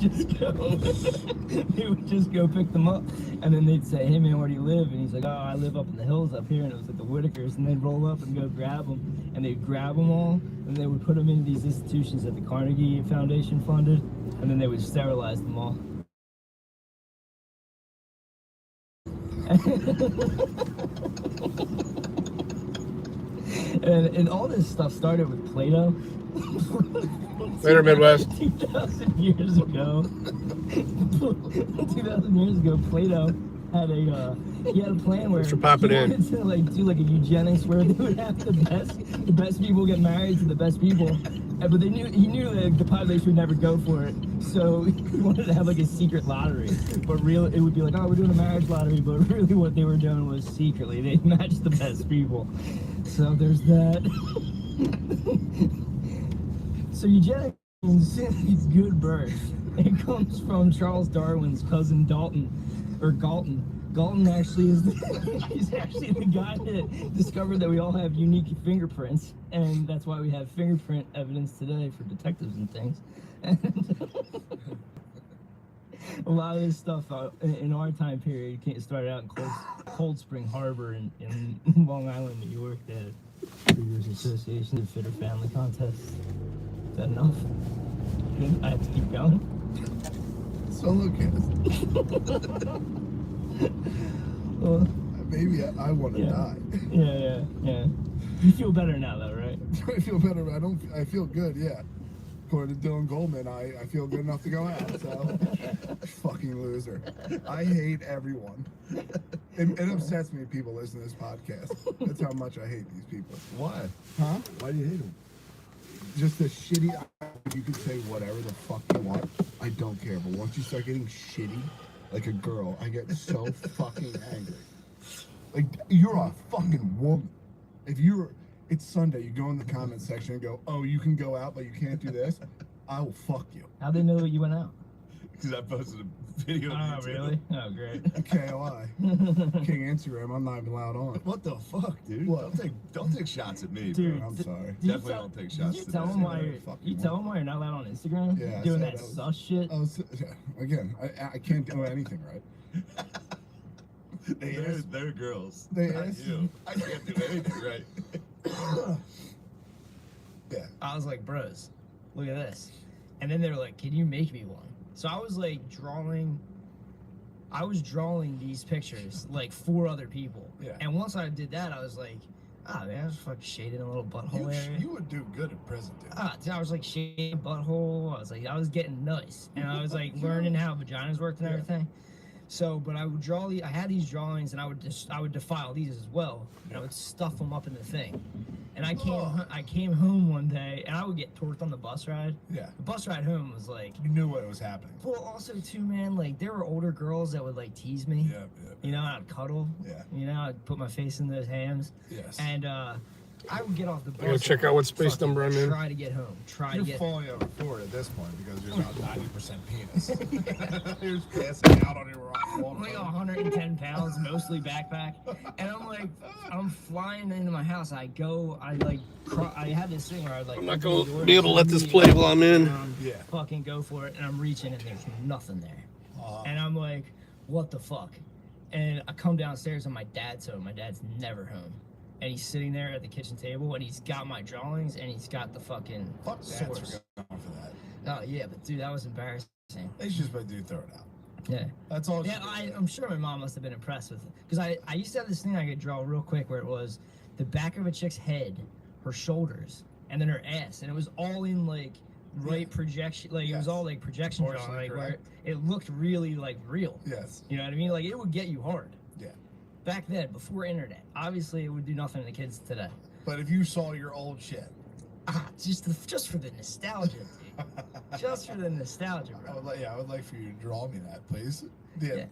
just go pick them up, and then they'd say, "Hey man, where do you live?" And he's like, "Oh, I live up in the hills up here," and it was like the Whitakers, and they'd roll up and go grab them, and they'd grab them all, and they would put them into these institutions that the Carnegie Foundation funded, and then they would sterilize them all. and all this stuff started with Plato. Later, Midwest. 2,000 years ago, Plato had a plan where Thanks for popping he in. wanted to like do like a eugenics where they would have the best people get married to the best people. But he knew that the population would never go for it, so he wanted to have like a secret lottery. But it would be like, oh, we're doing a marriage lottery, but really what they were doing was secretly they matched the best people. So there's that. So eugenics means good birth. It comes from Charles Darwin's cousin Galton. Galton actually he's actually the guy that discovered that we all have unique fingerprints, and that's why we have fingerprint evidence today for detectives and things. And a lot of this stuff in our time period started out in Cold Spring Harbor in Long Island, New York. They had a Breeders Association and Fitter Family Contest. Is that enough? I have to keep going. Solo cast. Well, maybe I want to die. Yeah. You feel better now, though, right? I feel better. I feel good. Yeah. According to Dylan Goldman, I feel good enough to go out. So, fucking loser. I hate everyone. It upsets me people listen to this podcast. That's how much I hate these people. Why? Huh? Why do you hate them? Just the shitty. You can say whatever the fuck you want. I don't care. But once you start getting shitty, like a girl, I get so fucking angry. Like, you're a fucking woman. It's Sunday, you go in the comment section and go, oh, you can go out, but you can't do this. I will fuck you. How'd they know that you went out? Because I posted a video. Oh, really? Oh, great. KOI. King Instagram, I'm not even allowed on. What the fuck, dude? What? Don't take shots at me, Dude, bro. I'm sorry. Definitely don't take shots. Did you tell them why you're not allowed on Instagram? Yeah, doing that sus shit. Again, I can't do anything right. They're girls. They not asked you. I can't do anything right. Yeah. I was like, bros, look at this. And then they were like, can you make me one? So I was like drawing these pictures like for other people. Yeah. And once I did that, I was like, man, I was fucking shading a little butthole area. You would do good in prison, dude. Dude, I was like shading butthole. I was getting nice. And I was like learning how vaginas worked and everything. So, but I would draw I had these drawings and I would defile these as well. And I would stuff them up in the thing. And I came home one day and I would get torqued on the bus ride. Yeah. The bus ride home was like, you knew what was happening. Well, also too, man, like there were older girls that would like tease me. Yeah. You know, I'd cuddle. Yeah. You know, I'd put my face in those hams. Yes. And I would get off the bus. I gotta check out what space number I'm in. Try to get home. You're falling over forward at this point because you're about 90% penis. You're just passing out on your rock. I'm like 110 pounds, mostly backpack. And I'm flying into my house. I had this thing where I like. I'm not gonna be able to let this play while I'm in. Yeah. Fucking go for it. And I'm reaching and there's nothing there. And I'm like, what the fuck? And I come downstairs and my dad's home. My dad's never home. And he's sitting there at the kitchen table, and he's got my drawings, and he's got the fucking source. For that. Oh yeah, but dude, that was embarrassing. It's just by dude throw it out. Yeah, that's all. Yeah, I'm sure my mom must have been impressed with it because I used to have this thing I could draw real quick where it was the back of a chick's head, her shoulders, and then her ass, and it was all in like projection, like it was all like projection drawing, like where it looked really like real. Yes. You know what I mean? Like it would get you hard. Yeah. Back then, before internet, obviously it would do nothing to the kids today. But if you saw your old shit, just for the nostalgia, dude. Just for the nostalgia, bro. I would like for you to draw me that, please. Yeah.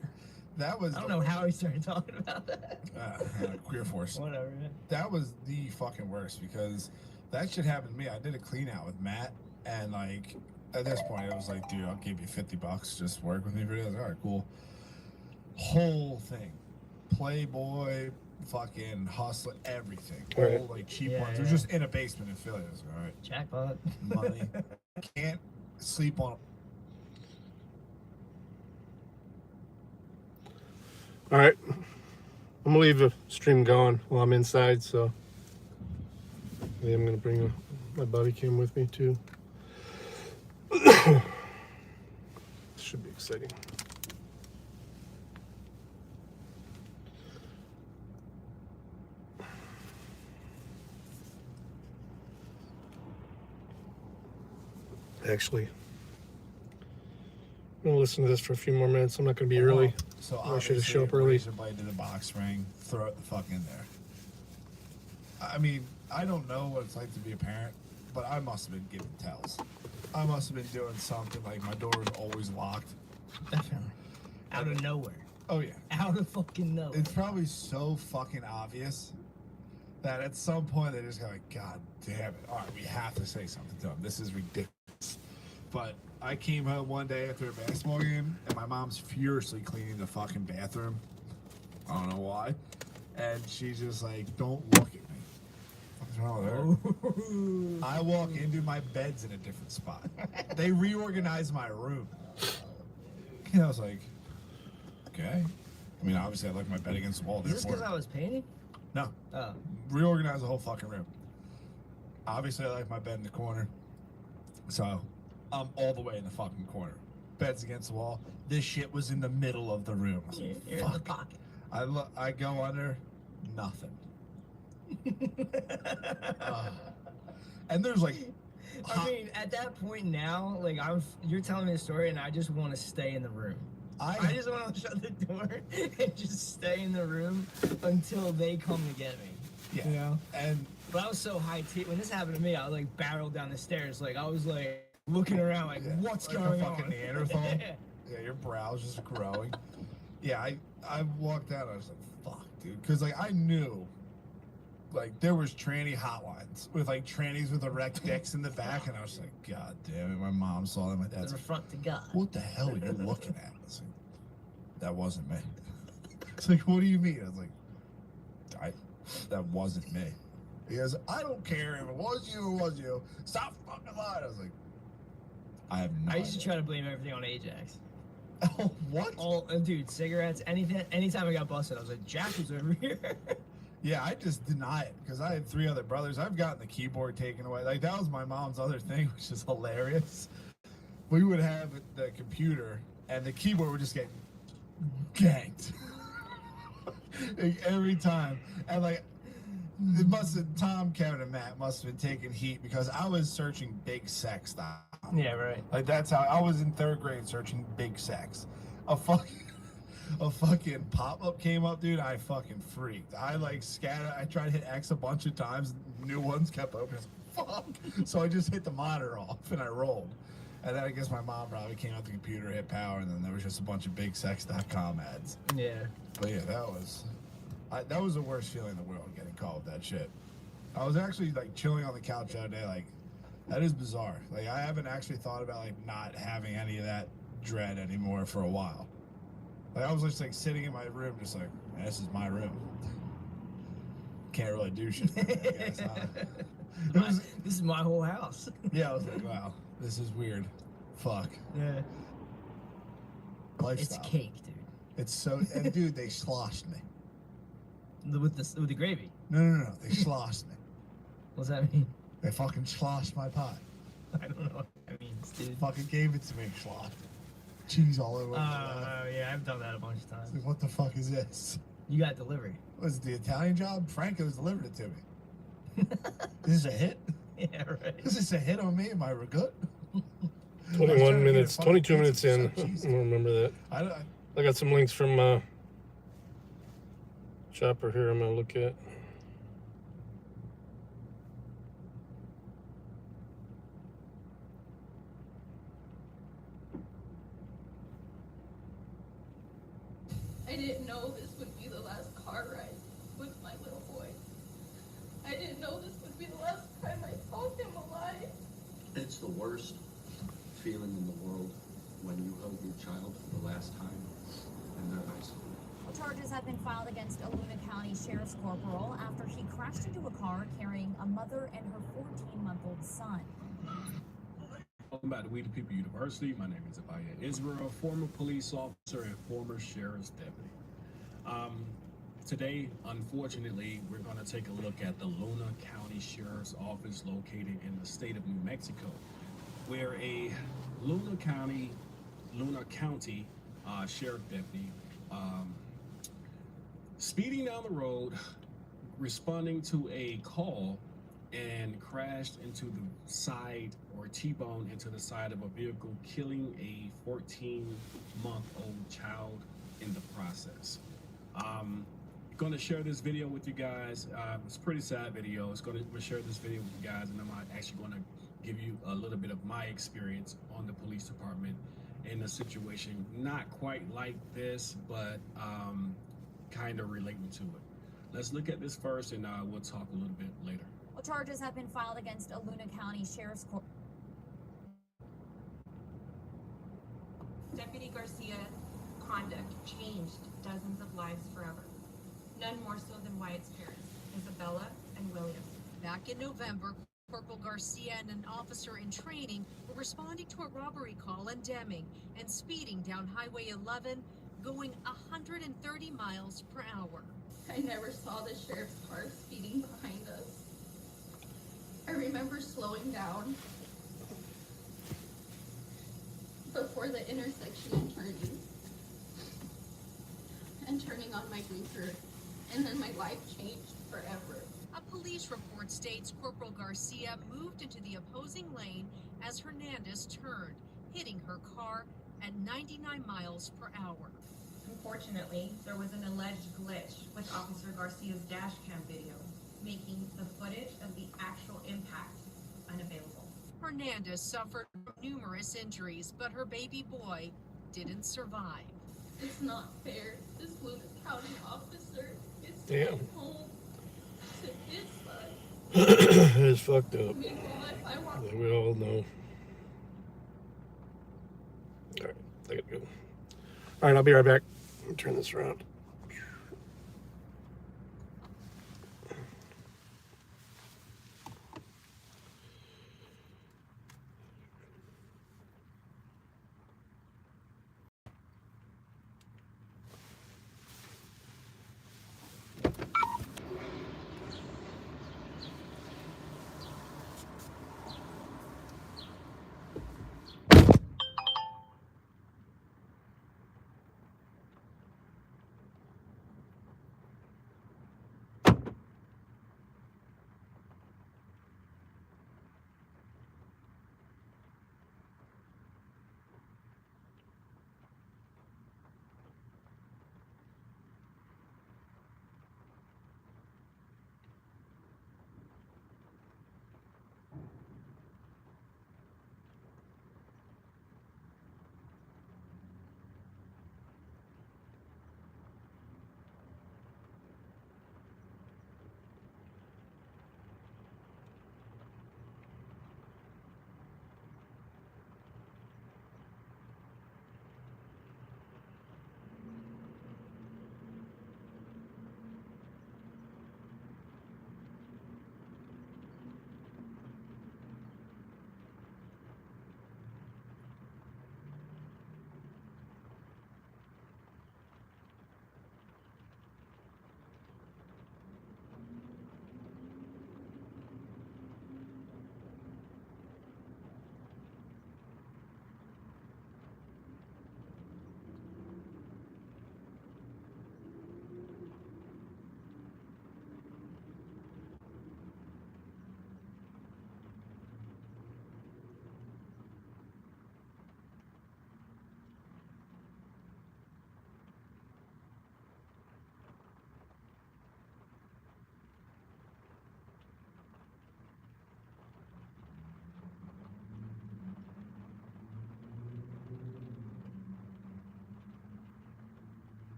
That was. I don't know how we started talking about that. Queer force. Whatever. Man. That was the fucking worst because that shit happened to me. I did a clean out with Matt, and like at this point, it was like, dude, I'll give you $50, just work with me for this. All right, cool. Whole thing. Playboy, fucking Hustler, everything. Right. All like cheap ones. They're just in a basement in Philly. I was like, all right. Jackpot. Money. Can't sleep on. All right. I'm gonna leave the stream going while I'm inside, so I'm gonna bring my body cam with me too. This should be exciting. Actually, gonna listen to this for a few more minutes. I'm not gonna be early. So I should have obviously, shown up early. razor blade to the box ring, throw it the fuck in there. I mean, I don't know what it's like to be a parent, but I must have been giving tells. I must have been doing something like my door was always locked. Definitely. Out of nowhere. Oh yeah. Out of fucking nowhere. It's probably so fucking obvious that at some point they just go like, God damn it. All right, we have to say something to him. This is ridiculous. But I came home one day after a basketball game, and my mom's furiously cleaning the fucking bathroom. I don't know why. And she's just like, don't look at me. What's wrong with her? I walk into my bed's in a different spot. They reorganized my room. And I was like, okay. I mean, obviously I left my bed against the wall. Is this because I was painting? No. Oh. Reorganize the whole fucking room. Obviously, I like my bed in the corner. So, I'm all the way in the fucking corner. Bed's against the wall. This shit was in the middle of the room. I was like, You're in the pocket. I go under, nothing. And there's like... I mean, at that point now, like, you're telling me a story and I just want to stay in the room. I just want to shut the door and just stay in the room until they come to get me. Yeah. You know? But I And was so high when this happened to me, I was like barreled down the stairs. Like I was like looking around like, what's like going a on? fucking Neanderthal. Yeah, your brow's just growing. Yeah, I walked out, I was like, fuck, dude. Because, like, I knew, like, there was tranny hotlines with, like, trannies with erect dicks in the back, and I was like, God damn it, my mom saw them. My dad's There's a like, front to God. what the hell are you looking at? I was like, that wasn't me. It's like, what do you mean? I was like, that wasn't me. He goes, I don't care if it was you or was you. Stop fucking lying. I was like, I have no I used to idea. try to blame everything on Ajax. Oh, what? Dude, cigarettes, anything. Anytime I got busted, I was like, Jack was over here. Yeah, I just deny it because I had 3 other brothers. I've gotten the keyboard taken away. Like, that was my mom's other thing, which is hilarious. We would have the computer, and the keyboard would just get ganked. Like, every time. And, like, it must have, Tom, Kevin, and Matt must have been taking heat because I was searching big sex style. Yeah, right. Like, that's how I was in 3rd grade searching big sex. A fucking pop-up came up, dude. I fucking freaked. I like scattered. I tried to hit X a bunch of times. New ones kept opening. I was like, fuck. So I just hit the monitor off and I rolled. And then I guess my mom probably came out the computer, hit power, and then there was just a bunch of bigsex.com ads. Yeah. But yeah, that was the worst feeling in the world, getting caught with that shit. I was actually like chilling on the couch the other day, like, that is bizarre. Like, I haven't actually thought about like not having any of that dread anymore for a while. Like, I was just like sitting in my room, just like, this is my room. Can't really do shit. I guess, This is my whole house. Yeah, I was like, wow, this is weird. Fuck. Yeah. Lifestyle. It's cake, dude. It's so, and dude, they sloshed me. With the gravy. No, they sloshed me. What's that mean? They fucking sloshed my pie. I don't know what that means, dude. Fucking gave it to me, sloshed. Cheese all over. Yeah, I've done that a bunch of times. Like, what the fuck is this? You got delivery. Was it the Italian job? Franco's delivered it to me. Is this a hit? Yeah, right. Is this a hit on me? Am I good? 21 minutes, 22 minutes in. I don't remember that. I got some links from Chopper here I'm going to look at. I didn't know this would be the last car ride with my little boy. I didn't know this would be the last time I saw him alive. It's the worst feeling in the world when you hug your child for the last time and they're isolated. Charges have been filed against a Luna County Sheriff's Corporal after he crashed into a car carrying a mother and her 14-month-old son. Welcome back to We the People University. My name is Abaya Israel, former police officer and former sheriff's deputy. Today, unfortunately, we're going to take a look at the Luna County Sheriff's Office located in the state of New Mexico, where a Luna County sheriff deputy speeding down the road, responding to a call and crashed into the side, or T-boned into the side of a vehicle, killing a 14-month-old child in the process. Going to share this video with you guys. It's a pretty sad video. I'm going to share this video with you guys, and I'm actually going to give you a little bit of my experience on the police department in a situation not quite like this, but kind of relating to it. Let's look at this first, and we'll talk a little bit later. Well, charges have been filed against a Luna County Sheriff's Court. Deputy Garcia's conduct changed dozens of lives forever. None more so than Wyatt's parents, Isabella and William. Back in November, Corporal Garcia and an officer in training were responding to a robbery call in Deming and speeding down Highway 11, going 130 miles per hour. I never saw the sheriff's car speeding behind us. I remember slowing down before the intersection and turning on my blinker, and then my life changed forever. A police report states Corporal Garcia moved into the opposing lane as Hernandez turned, hitting her car at 99 miles per hour. Unfortunately, there was an alleged glitch with Officer Garcia's dash cam video, making the footage of the actual impact unavailable. Hernandez suffered numerous injuries, but her baby boy didn't survive. It's not fair. This Luna County officer is Damn. staying home to his son. It is fucked up. Meanwhile, I want Like we all know. All right, I gotta go. All right, I'll be right back. Turn this around.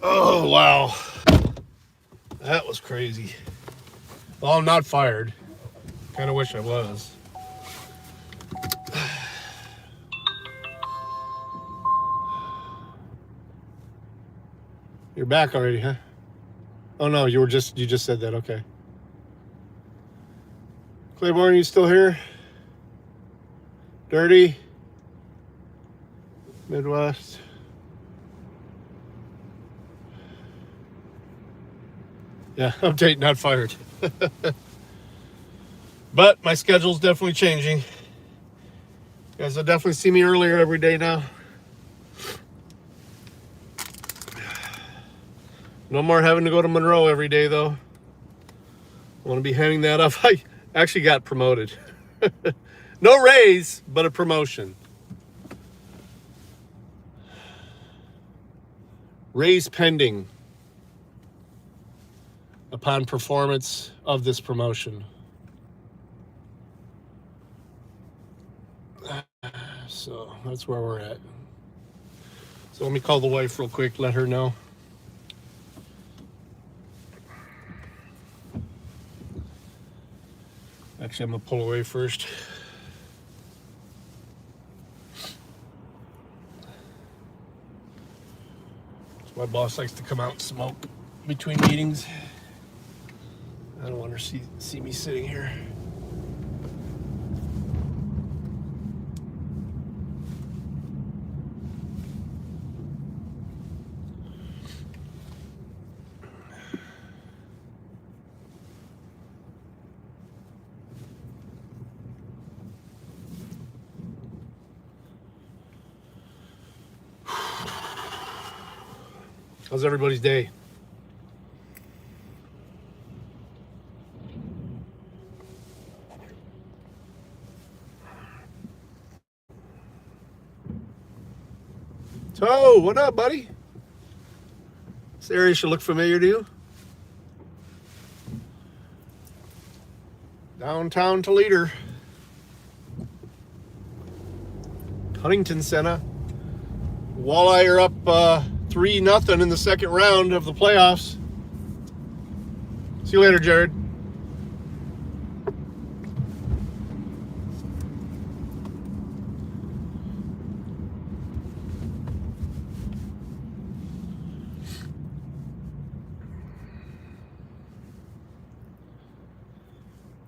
Oh, wow. That was crazy. Well, I'm not fired. Kind of wish I was. You're back already, huh? Oh no, you just said that. Okay. Claiborne, you still here? Dirty? Midwest? Yeah, update, not fired. But my schedule's definitely changing. You guys will definitely see me earlier every day now. No more having to go to Monroe every day, though. I want to be handing that off. I actually got promoted. No raise, but a promotion. Raise pending upon performance of this promotion. So that's where we're at. So let me call the wife real quick, let her know. Actually, I'm gonna pull away first. My boss likes to come out and smoke between meetings. I don't want her to see me sitting here. How's everybody's day? So, what up, buddy? This area should look familiar to you. Downtown Toledo. Huntington Center. Walleye are up 3-0 in the second round of the playoffs. See you later, Jared.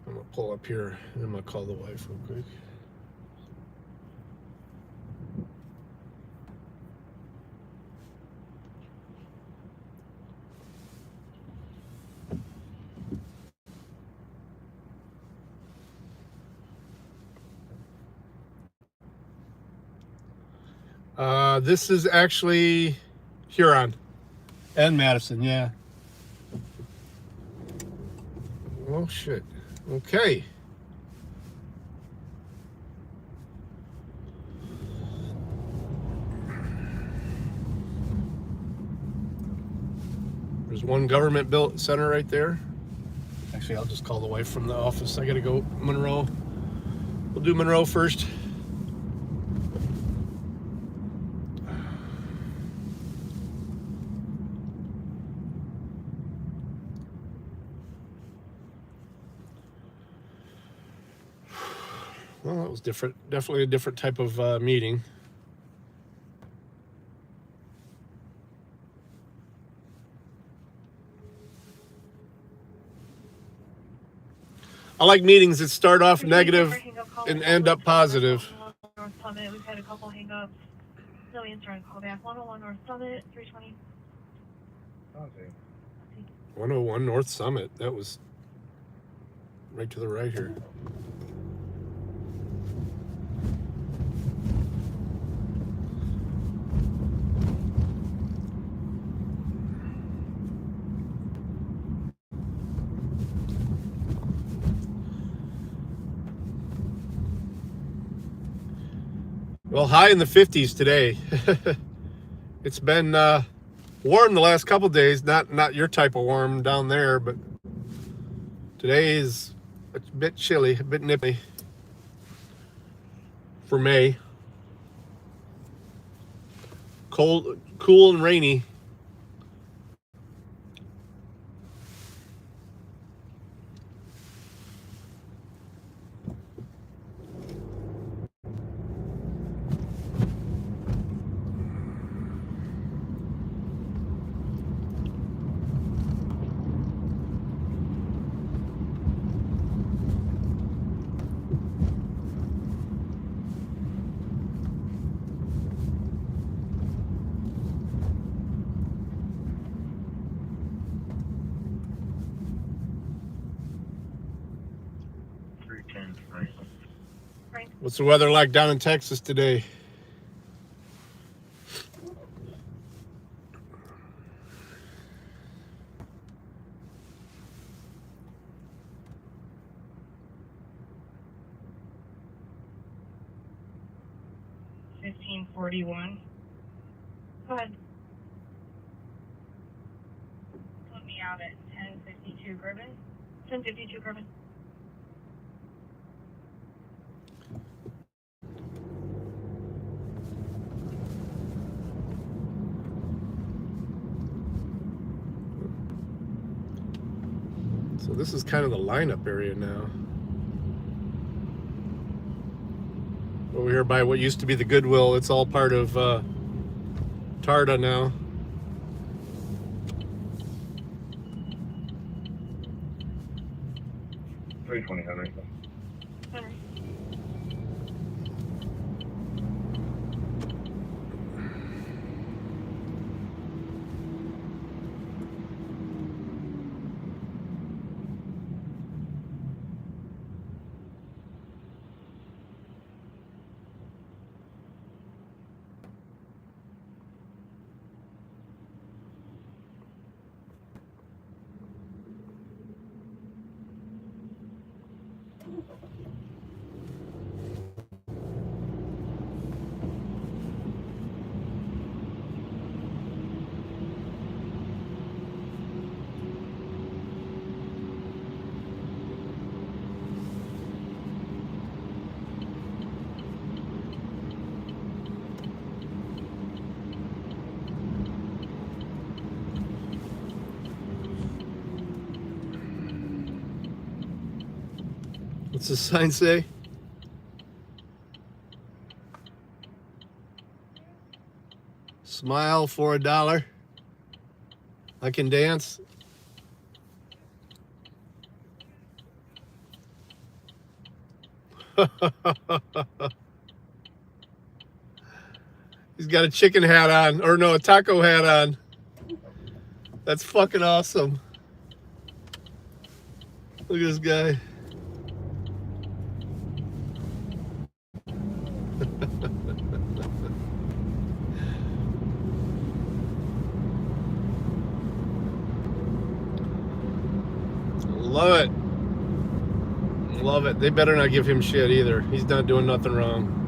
I'm gonna pull up here and I'm gonna call the wife real quick. This is actually Huron and Madison, yeah. Oh shit. Okay. There's one government built center right there. Actually, I'll just call the wife from the office. I gotta go Monroe. We'll do Monroe first. Well, it was different. Definitely a different type of meeting. I like meetings that start off negative and end up positive. North Summit, we've had a couple hang-ups. No answer on callback. 101 North Summit, 320. Okay. 101 North Summit. That was right to the right here. Well, high in the 50s today. It's been warm the last couple days. Not your type of warm down there, but today is a bit chilly, a bit nippy for May. Cold, cool and rainy What's the weather like down in Texas today? $15.41. Go ahead. Put me out at 10:52 Griffin. 10:52 Griffin. So this is kind of the lineup area now. Over here by what used to be the Goodwill, it's all part of Tarda now. Henry. What's the sign say? Smile for $1. I can dance. He's got a chicken hat on, or no, a taco hat on. That's fucking awesome. Look at this guy. Love it. Love it. They better not give him shit either. He's not doing nothing wrong.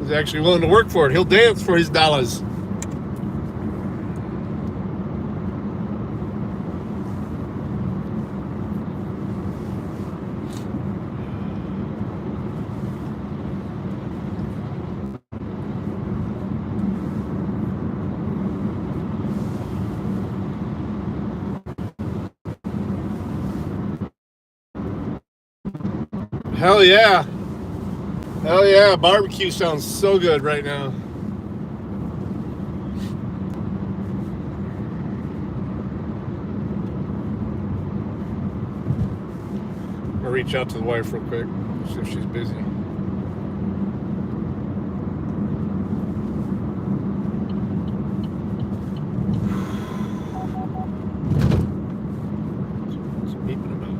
He's actually willing to work for it. He'll dance for his dollars. Hell yeah. Hell yeah, barbecue sounds so good right now. I'm gonna reach out to the wife real quick, see if she's busy. What's beeping about?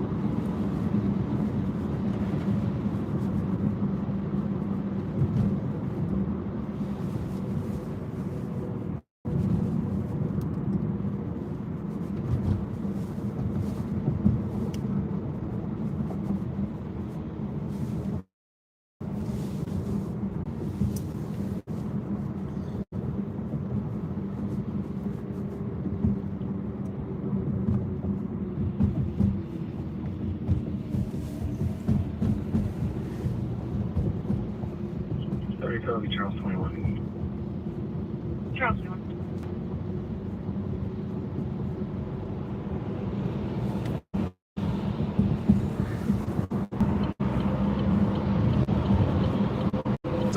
Charles 21. Charles 21.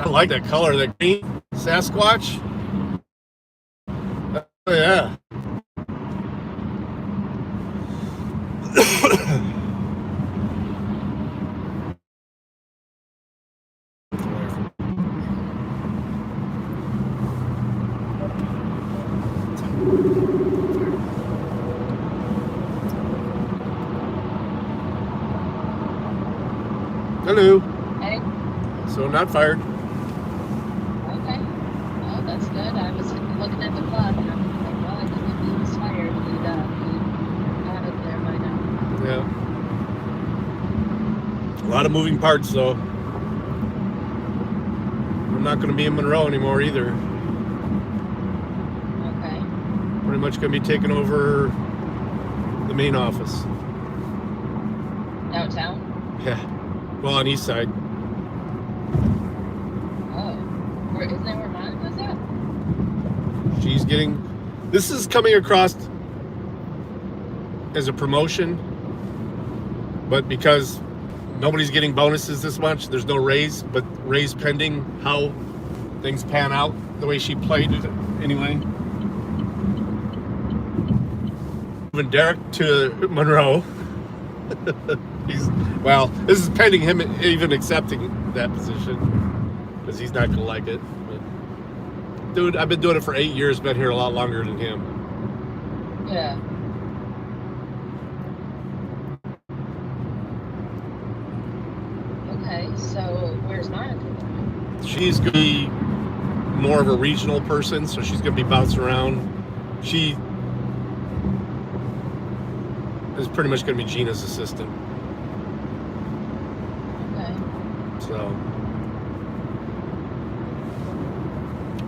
I like that color, that green Sasquatch. Oh yeah. Hello. Hey. So not fired. Okay. Well, that's good. I was looking at the clock and I'm like, well, I think if he was fired, he'd out of there by now. Yeah. A lot of moving parts, though. I'm not going to be in Monroe anymore either. Okay. Pretty much going to be taking over the main office. Downtown? Yeah. Well, on east side. Oh. Isn't that where Monica's at? She's getting... This is coming across as a promotion, but because nobody's getting bonuses this much, there's no raise, but raise pending how things pan out the way she played it anyway. Moving Derek to Monroe. Well, this is pending him even accepting that position, because he's not gonna like it. But, dude, I've been doing it for 8 years, been here a lot longer than him. Yeah. Okay, so where's Monica? She's gonna be more of a regional person, so she's gonna be bouncing around. She is pretty much gonna be Gina's assistant.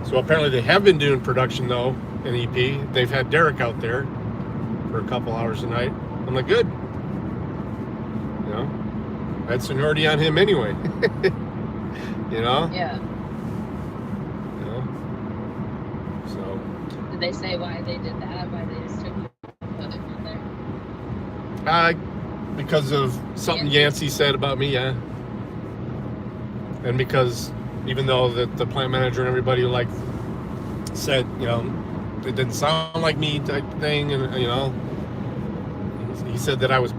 So apparently they have been doing production though in EP. They've had Derek out there for a couple hours a night. I'm like, good. You know, I had seniority on him anyway. You know? Yeah. You know? So. Did they say why they did that? Why they just took other one there? Because of something Yancey said about me, yeah. And because even though the plant manager and everybody like said, you know, it didn't sound like me type thing, and you know, he said that I was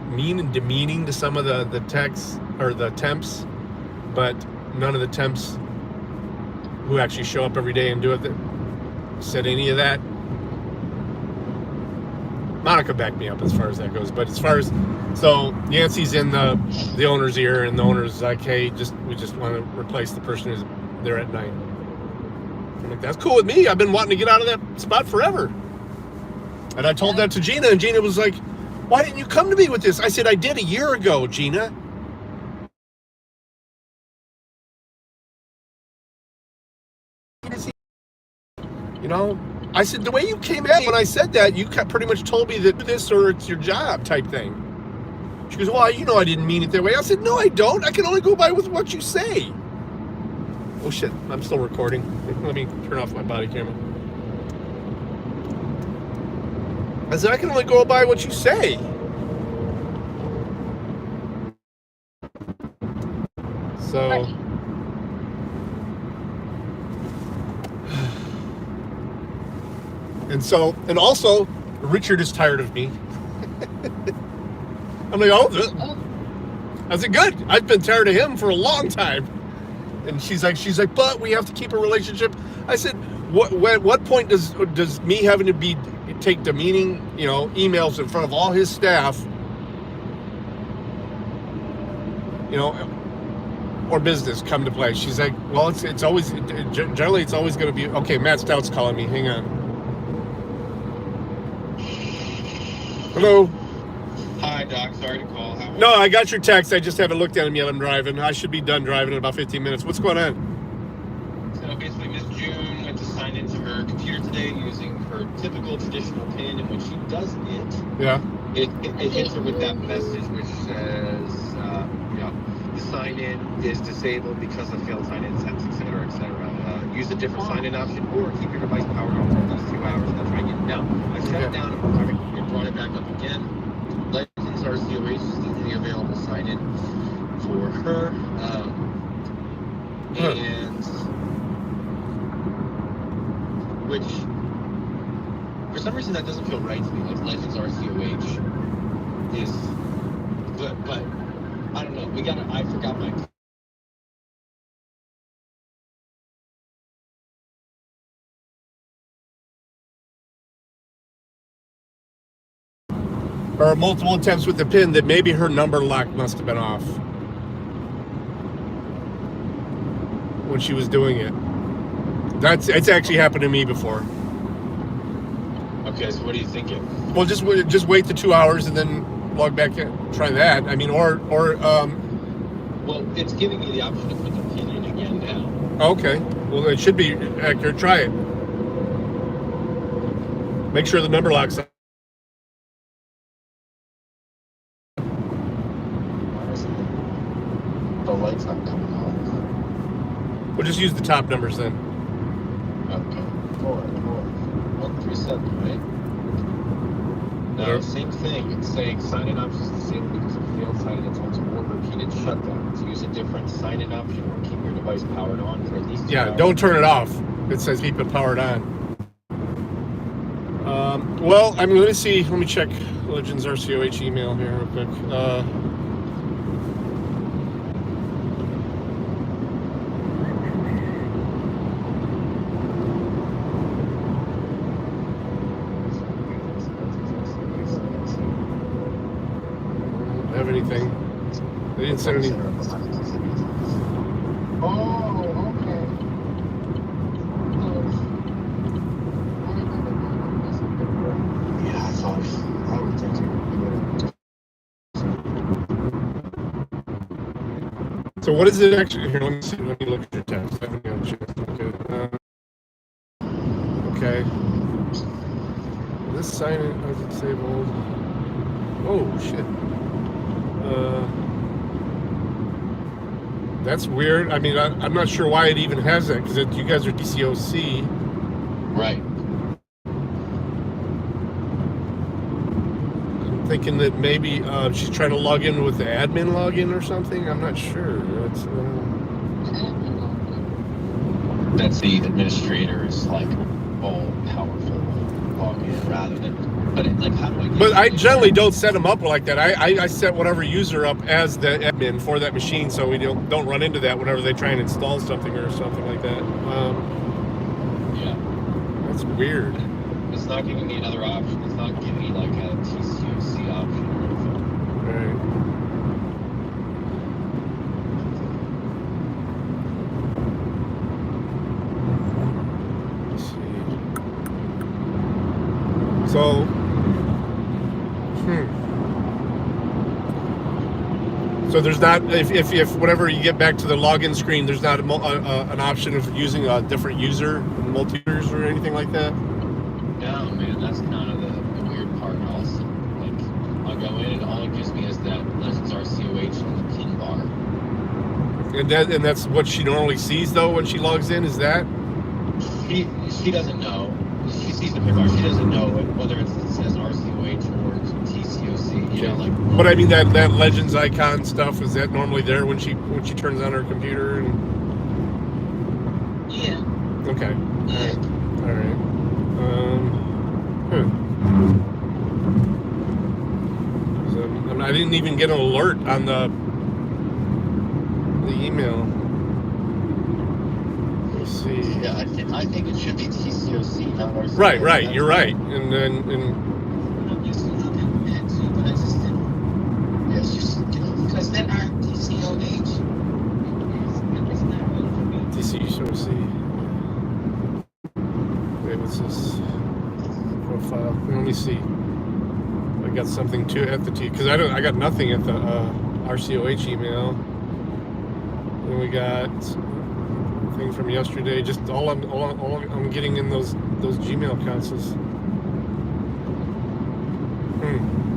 mean and demeaning to some of the techs or the temps, but none of the temps who actually show up every day and do it said any of that. Monica backed me up as far as that goes, but as far as so Yancey's in the owner's ear, and the owner's like, hey, we just want to replace the person who's there at night. I'm like, that's cool with me. I've been wanting to get out of that spot forever. And I told that to Gina, and Gina was like, why didn't you come to me with this? I said, I did a year ago, Gina. You know, I said, the way you came at me when I said that, you pretty much told me that this or it's your job type thing. She goes, well, you know I didn't mean it that way. I said, no, I don't. I can only go by with what you say. Oh, shit. I'm still recording. Let me turn off my body camera. I said, I can only go by what you say. So... And also, Richard is tired of me. I'm like, oh, I said, good. I've been tired of him for a long time. And she's like, but we have to keep a relationship. I said, what point does me having to take demeaning, you know, emails in front of all his staff, you know, or business come to play? She's like, well, it's always generally it's always going to be okay. Matt Stout's calling me. Hang on. Hello. Hi, Doc. Sorry to call. No, I got your text. I just haven't looked at them yet. I'm driving. I should be done driving in about 15 minutes. What's going on? So basically, Miss June went to sign into her computer today using her typical traditional PIN, and when she does it, it hits her with that message which says, you know, the sign-in is disabled because of failed sign-in attempts, etc., etc. Use a different sign-in option, or keep your device powered on for at least 2 hours. That's right. Now, I shut it down and brought it back up again. Legends RCOH is the only available sign-in for her. and which, for some reason, that doesn't feel right to me. Like Legends RCOH is, but I don't know. I forgot my. Or multiple attempts with the pin that maybe her number lock must have been off when she was doing it. It's actually happened to me before. Okay, so what are you thinking? Well, just wait the 2 hours and then log back in. Try that. I mean, or well, it's giving me the option to put the pin in again now. Okay. Well, it should be accurate. Try it. Make sure the number lock's on. The light's not coming on. We'll just use the top numbers then. Okay. 4137, right? No, same thing. It's saying sign-in options disabled because of failed sign-in attempts or repeated shutdowns. Use a different sign-in option or keep your device powered on for at least 2 hours. Don't turn it off. It says keep it powered on. Well, I mean, let me see. Let me check Legends RCOH email here real quick. Have anything? They didn't send any. Oh, okay. Yeah, I thought I would think So what is it actually? Here, let me see. Let me look at your text. I haven't got a chance to look at it. Okay. This sign-in is disabled. Oh shit. That's weird. I mean, I'm not sure why it even has that, because you guys are TCOC. Right. I'm thinking that maybe she's trying to log in with the admin login or something. I'm not sure. That's the administrator's like all powerful login rather than. But how do I? But I generally don't set them up like that. I set whatever user up as the admin for that machine, so we don't run into that whenever they try and install something or something like that. Yeah. That's weird. It's not giving me another option. It's not giving me like a TCOC option or anything. Right. Let's see. So. So there's not, if whenever you get back to the login screen, there's not an option of using a different user, multi-users or anything like that? No, man, that's kind of the weird part also. Like, I'll go in and all it gives me is that Legends RCOH and the pin bar. And that's what she normally sees, though, when she logs in, is that? She doesn't know. She sees the pin bar. She doesn't know whether it says RCOH or TCOC. You know, like. But I mean that Legends icon stuff, is that normally there when she turns on her computer? And... Yeah. Okay. Yeah. All right. I didn't even get an alert on the email. Let's see. Yeah, I think it should be TCOC, not RCOH. Right. You're right. And then. But I just didn't. Yes, because then our TCOH. TCOC. Wait, what's this profile? Let me see. I got something to at the T, because I got nothing at the RCOH email. And we got a thing from yesterday. Just all I'm getting in those Gmail accounts is.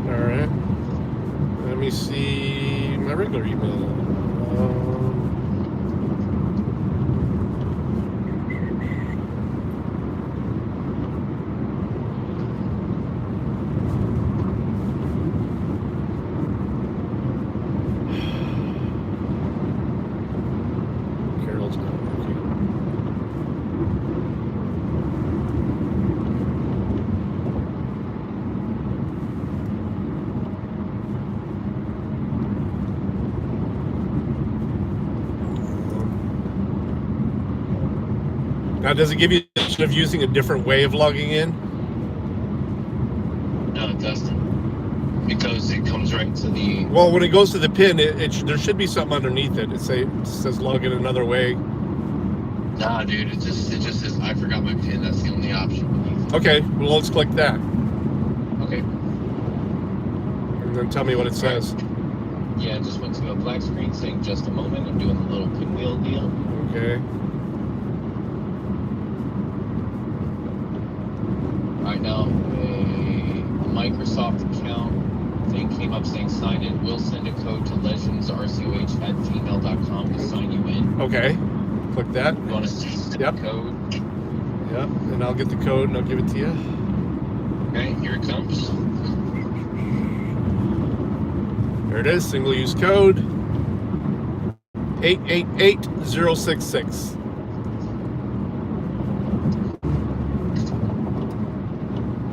All right. Let me see my regular email. Carol's not Now, does it give you the option of using a different way of logging in? No, it doesn't. Because it comes right to the... Well, when it goes to the PIN, there should be something underneath it. It says log in another way. Nah, dude, it just says I forgot my PIN. That's the only option. Okay, well, let's click that. Okay. And then tell me what it says. Yeah, it just went to a black screen saying just a moment. I'm doing the little pinwheel deal. Okay. Alright, now a Microsoft account thing came up saying sign in. We'll send a code to legendsrcoh@gmail.com to sign you in. Okay. Click that. You want to send the code? Yep. And I'll get the code and I'll give it to you. Okay, here it comes. There it is. Single use code 888066.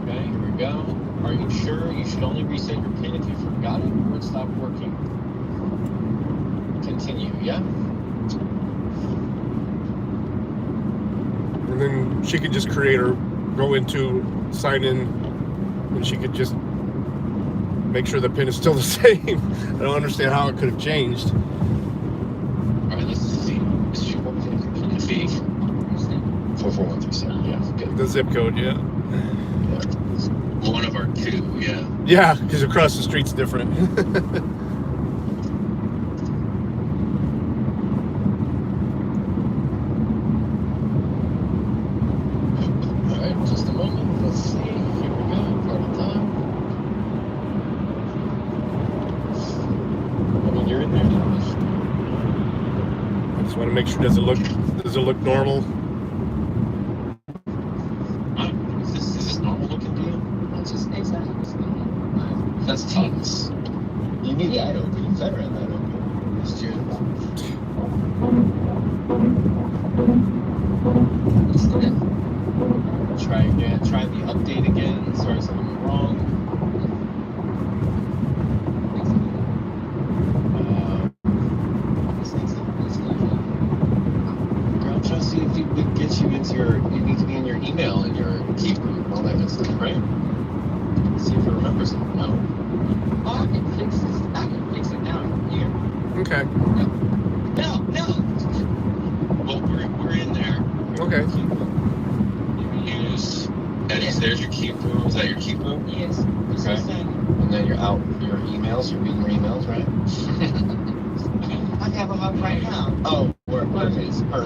Okay, here we go. Are you sure you should only reset your PIN if you forgot it or it stopped working? Continue, yeah? And then she could just create or go into sign in, and she could just make sure the PIN is still the same. I don't understand how it could have changed. All right, let's see. Let's see. 44137. Yeah, good. The zip code, yeah. One of our two, yeah. Yeah, because across the street's different. Just a moment. Let's see. Here we go. Part of time. I mean, you're in there now. I just want to make sure does it look normal? Is this normal looking deal? That's just exactly what's going on. That's tons. You need that open. You better have that open. It's June. Let's do it. Try again. Try the update again. Sorry, something wrong. I'm trying to see if we can get you into your. You need to be in your email and your key group and all that good stuff, right? See if it remembers it. No. Oh, I can fix this. I can fix it now. Here. Okay. No. Well, we're in there. Okay. Use there's your keep room. Is that your keep room? Yes. Okay. And then you're out your emails. You're reading your emails, right? I have them up right now. Oh, perfect. All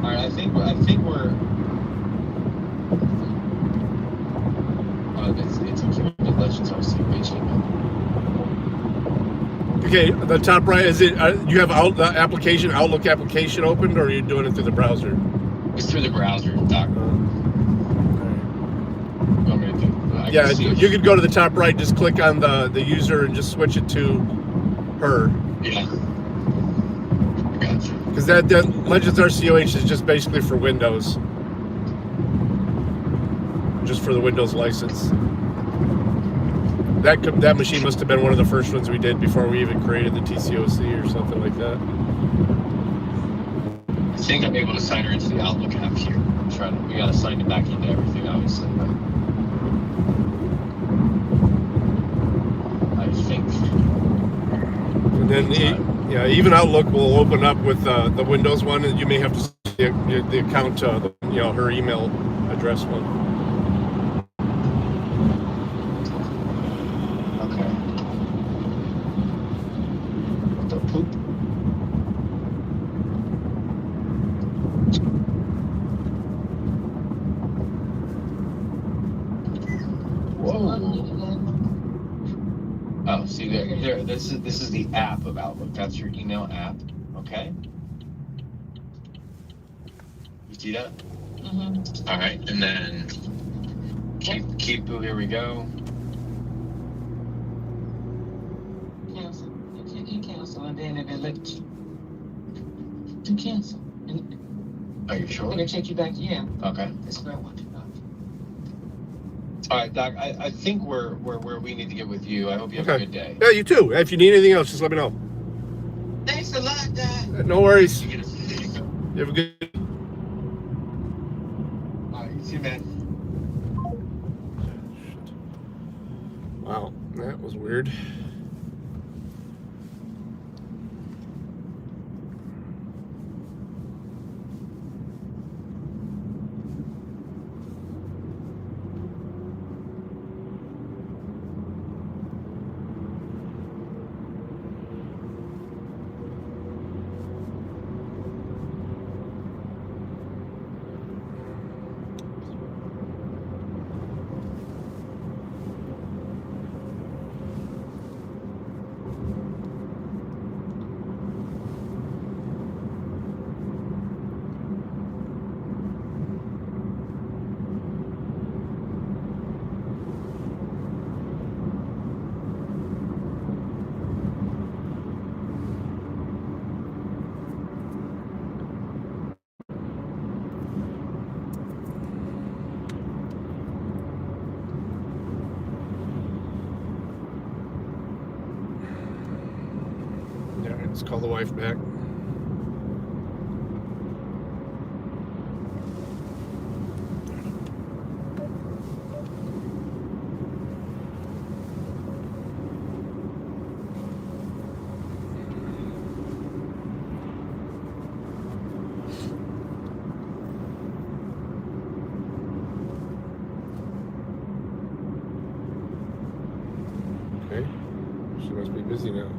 right. I think we're. It's okay. Legends RCOH email. Okay, the top right, is it, you have the Outlook application opened, or are you doing it through the browser? It's through the browser, Doc. Yeah, you could go to the top right, just click on the user and just switch it to her. Yeah. I gotcha. Because that Legends RCOH is just basically for Windows. Just for the Windows license. That machine must have been one of the first ones we did before we even created the TCOC or something like that. I think I'm able to sign her into the Outlook app here. We gotta sign it back into everything, obviously. But I think. And then even Outlook will open up with the Windows one, and you may have to see the account, her email address one. Oh, see there. This is the app of Outlook. That's your email app. Okay. You see that? Mm-hmm. All right, and then keep. Here we go. Cancel. You cancel, and then it let you to cancel. Are you sure? It'll take you back. Yeah. Okay. That's where I want to go. All right, Doc. I think we're where we need to get with you. I hope you have a good day. Yeah, you too. If you need anything else, just let me know. Thanks a lot, Doc. No worries. There you go. You have a good. All right, you too, man. Wow, that was weird. Yeah, let's call the wife back. Okay, she must be busy now.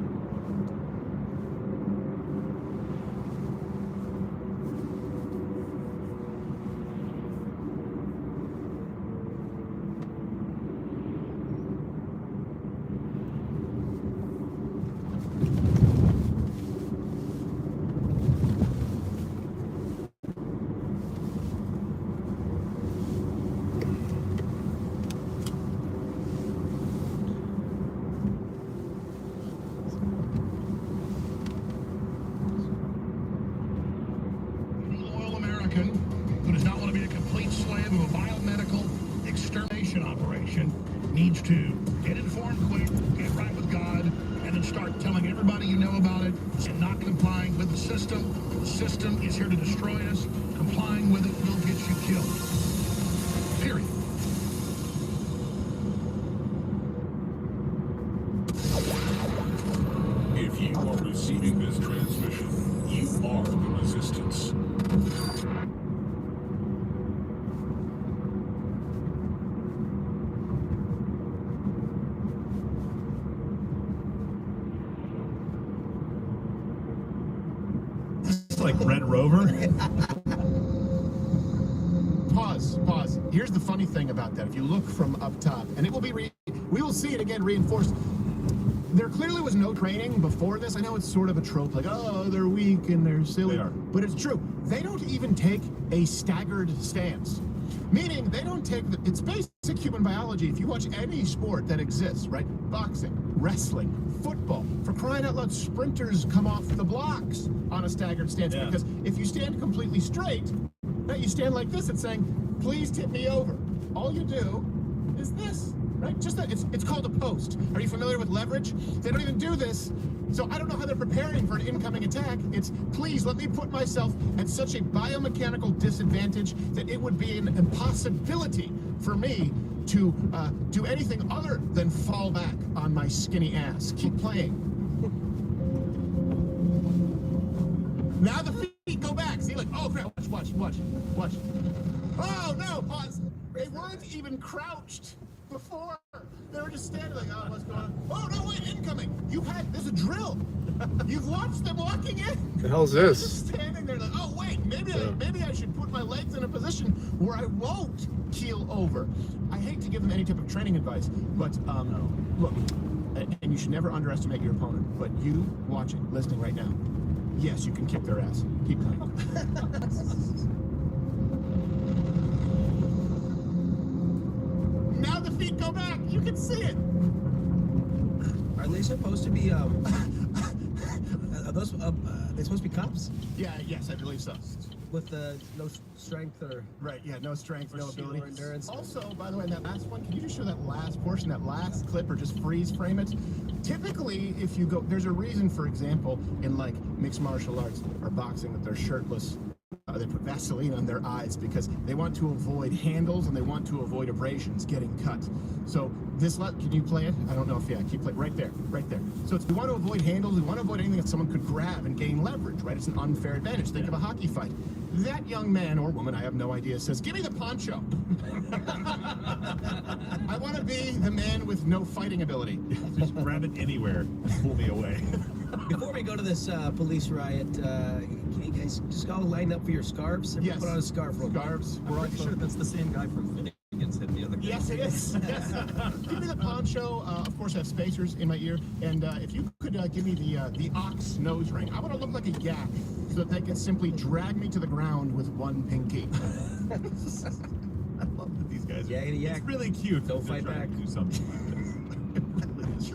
Loyal American who does not want to be a complete slave of a biomedical extermination operation needs to get informed quick, get right with God, and then start telling everybody you know about it and not complying with the system. The system is here to destroy us. Complying with it will get you killed. Period. If you are receiving this transmission, you are the resistance. It's like Red Rover. Pause. Here's the funny thing about that. If you look from up top, and it will be, we will see it again reinforced. There clearly was no training before this. I know it's sort of a trope, like, oh, they're weak and they're silly. They are. But it's true. They don't even take a staggered stance. Meaning they don't take it's basic human biology. If you watch any sport that exists, right? Boxing, wrestling, football, for crying out loud, sprinters come off the blocks on a staggered stance. Yeah. Because if you stand completely straight, right, you stand like this and saying, please tip me over. All you do is this. Right? Just that it's called a post. Are you familiar with leverage? They don't even do this. So I don't know how they're preparing for an incoming attack. It's please let me put myself at such a biomechanical disadvantage that it would be an impossibility for me to do anything other than fall back on my skinny ass. Keep playing. Now the feet go back. See, like, oh crap, watch. Oh no, pause. They weren't even crouched before. They were just standing like, oh, what's going on? Oh no, wait, incoming. There's a drill. You've watched them walking in. The hell's They're this? just standing there like, oh wait, maybe I should put my legs in a position where I won't keel over. I hate to give them any type of training advice, but look, and you should never underestimate your opponent, but you watching, listening right now, yes, you can kick their ass. Keep playing. Now the feet go back. You can see it. Are they supposed to be, are those, they supposed to be cops? Yes, I believe so. With no strength or... Right, yeah, no strength, no sheer ability. endurance. Also, by the way, that last one, can you just show that last portion, that last clip, or just freeze frame it? Typically, if you go, there's a reason, for example, in like mixed martial arts or boxing that they're shirtless They put Vaseline on their eyes because they want to avoid handles and they want to avoid abrasions getting cut. So this, can you play it? I don't know if, yeah, keep playing. Right there, right there. So we want to avoid handles, we want to avoid anything that someone could grab and gain leverage, right? It's an unfair advantage. Think of a hockey fight. That young man or woman, I have no idea, says, give me the poncho. I want to be the man with no fighting ability. Just grab it anywhere and pull me away. Before we go to this police riot, can you guys just all line up for your scarves? Everyone Yes. put on a scarf real quick. Scarves. I'm pretty sure that's the same guy from Finnegan's hit the other day. Yes, it is. Yes. Give me the poncho. Of course, I have spacers in my ear. And if you could give me the ox nose ring. I want to look like a yak so that they can simply drag me to the ground with one pinky. I love that these guys are. Yeah, It's really cute. Don't They're fight trying back. to do something like this.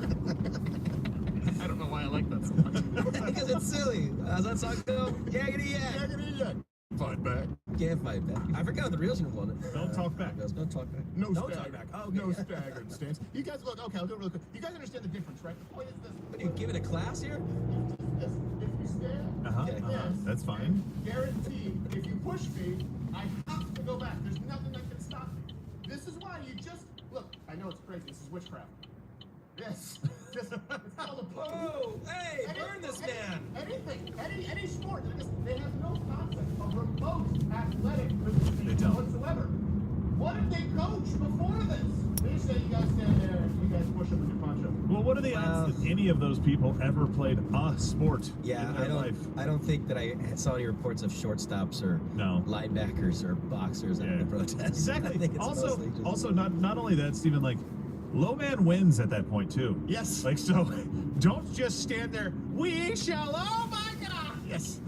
I don't know why I like that so much. Because it's silly. How's that song go? Yaggity yak. Yaggity yak. Fight back. Can't fight back. I forgot the real one. Don't talk back. Don't talk back. No Don't stagger. talk back. Oh, okay. No staggered stance. You guys look, okay, I'll do it really quick. You guys understand the difference, right? The point is this. What are you giving a class here? If you stand Okay. like this, That's fine. guaranteed, if you push me, I have to go back. There's nothing that can stop me. This is why you just, look, I know it's crazy. This is witchcraft. Yes. It's called a pose. Whoa! Hey, burn this man! Anything, any sport, they have no concept of remote athletic They don't. whatsoever. What if they coach before this? They say you guys stand there and you guys push up with your poncho. Well, what are the odds that any of those people ever played a sport Yeah, in their life? I don't think that I saw any reports of shortstops or linebackers or boxers at the protest. I Exactly. think it's Also, mostly just- also not only that, Stephen, like, low man wins at that point too. Yes. Like, so don't just stand there. We shall. Oh my God. Yes.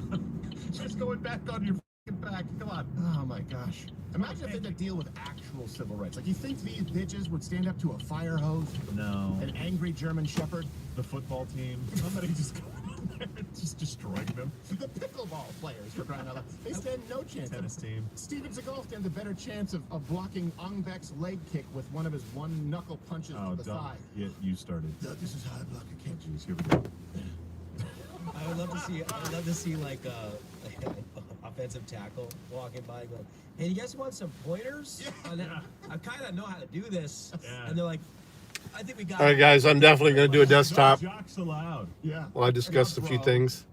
Just going back on your fucking back. Come on. Oh my gosh. Imagine if they had to deal with actual civil rights. Like, you think these bitches would stand up to a fire hose? No. An angry German shepherd? The football team. Somebody just going in there and just destroying them. The pickleball players, for crying out loud. They stand no chance. Tennis team. Steven Seagal stands a better chance of blocking Ong Bek's leg kick with one of his one knuckle punches Oh, to the thigh. Yeah, you started. This is how I block a kick. Jeez, here we go. I would love to see like offensive tackle walking by going, hey, you guys want some pointers? Yeah. I kind of know how to do this. Yeah. And they're like, I think we got All right, guys, I'm definitely going to do a desktop Jocks allowed. Yeah. while I discussed a few things.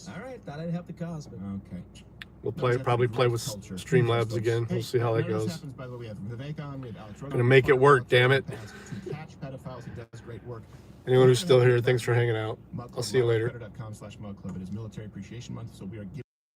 all right, thought I'd help the cause, but Okay. We'll probably play with Streamlabs again. We'll see how that goes. Happens, by the way, we have Vivek on, we have Alex Gonna make it work, damn it. To catch pedophiles, he does great work. Anyone who's still here, thanks for hanging out. I'll see you later. Twitter.com/mugclub. It is Military Appreciation Month, so we are giving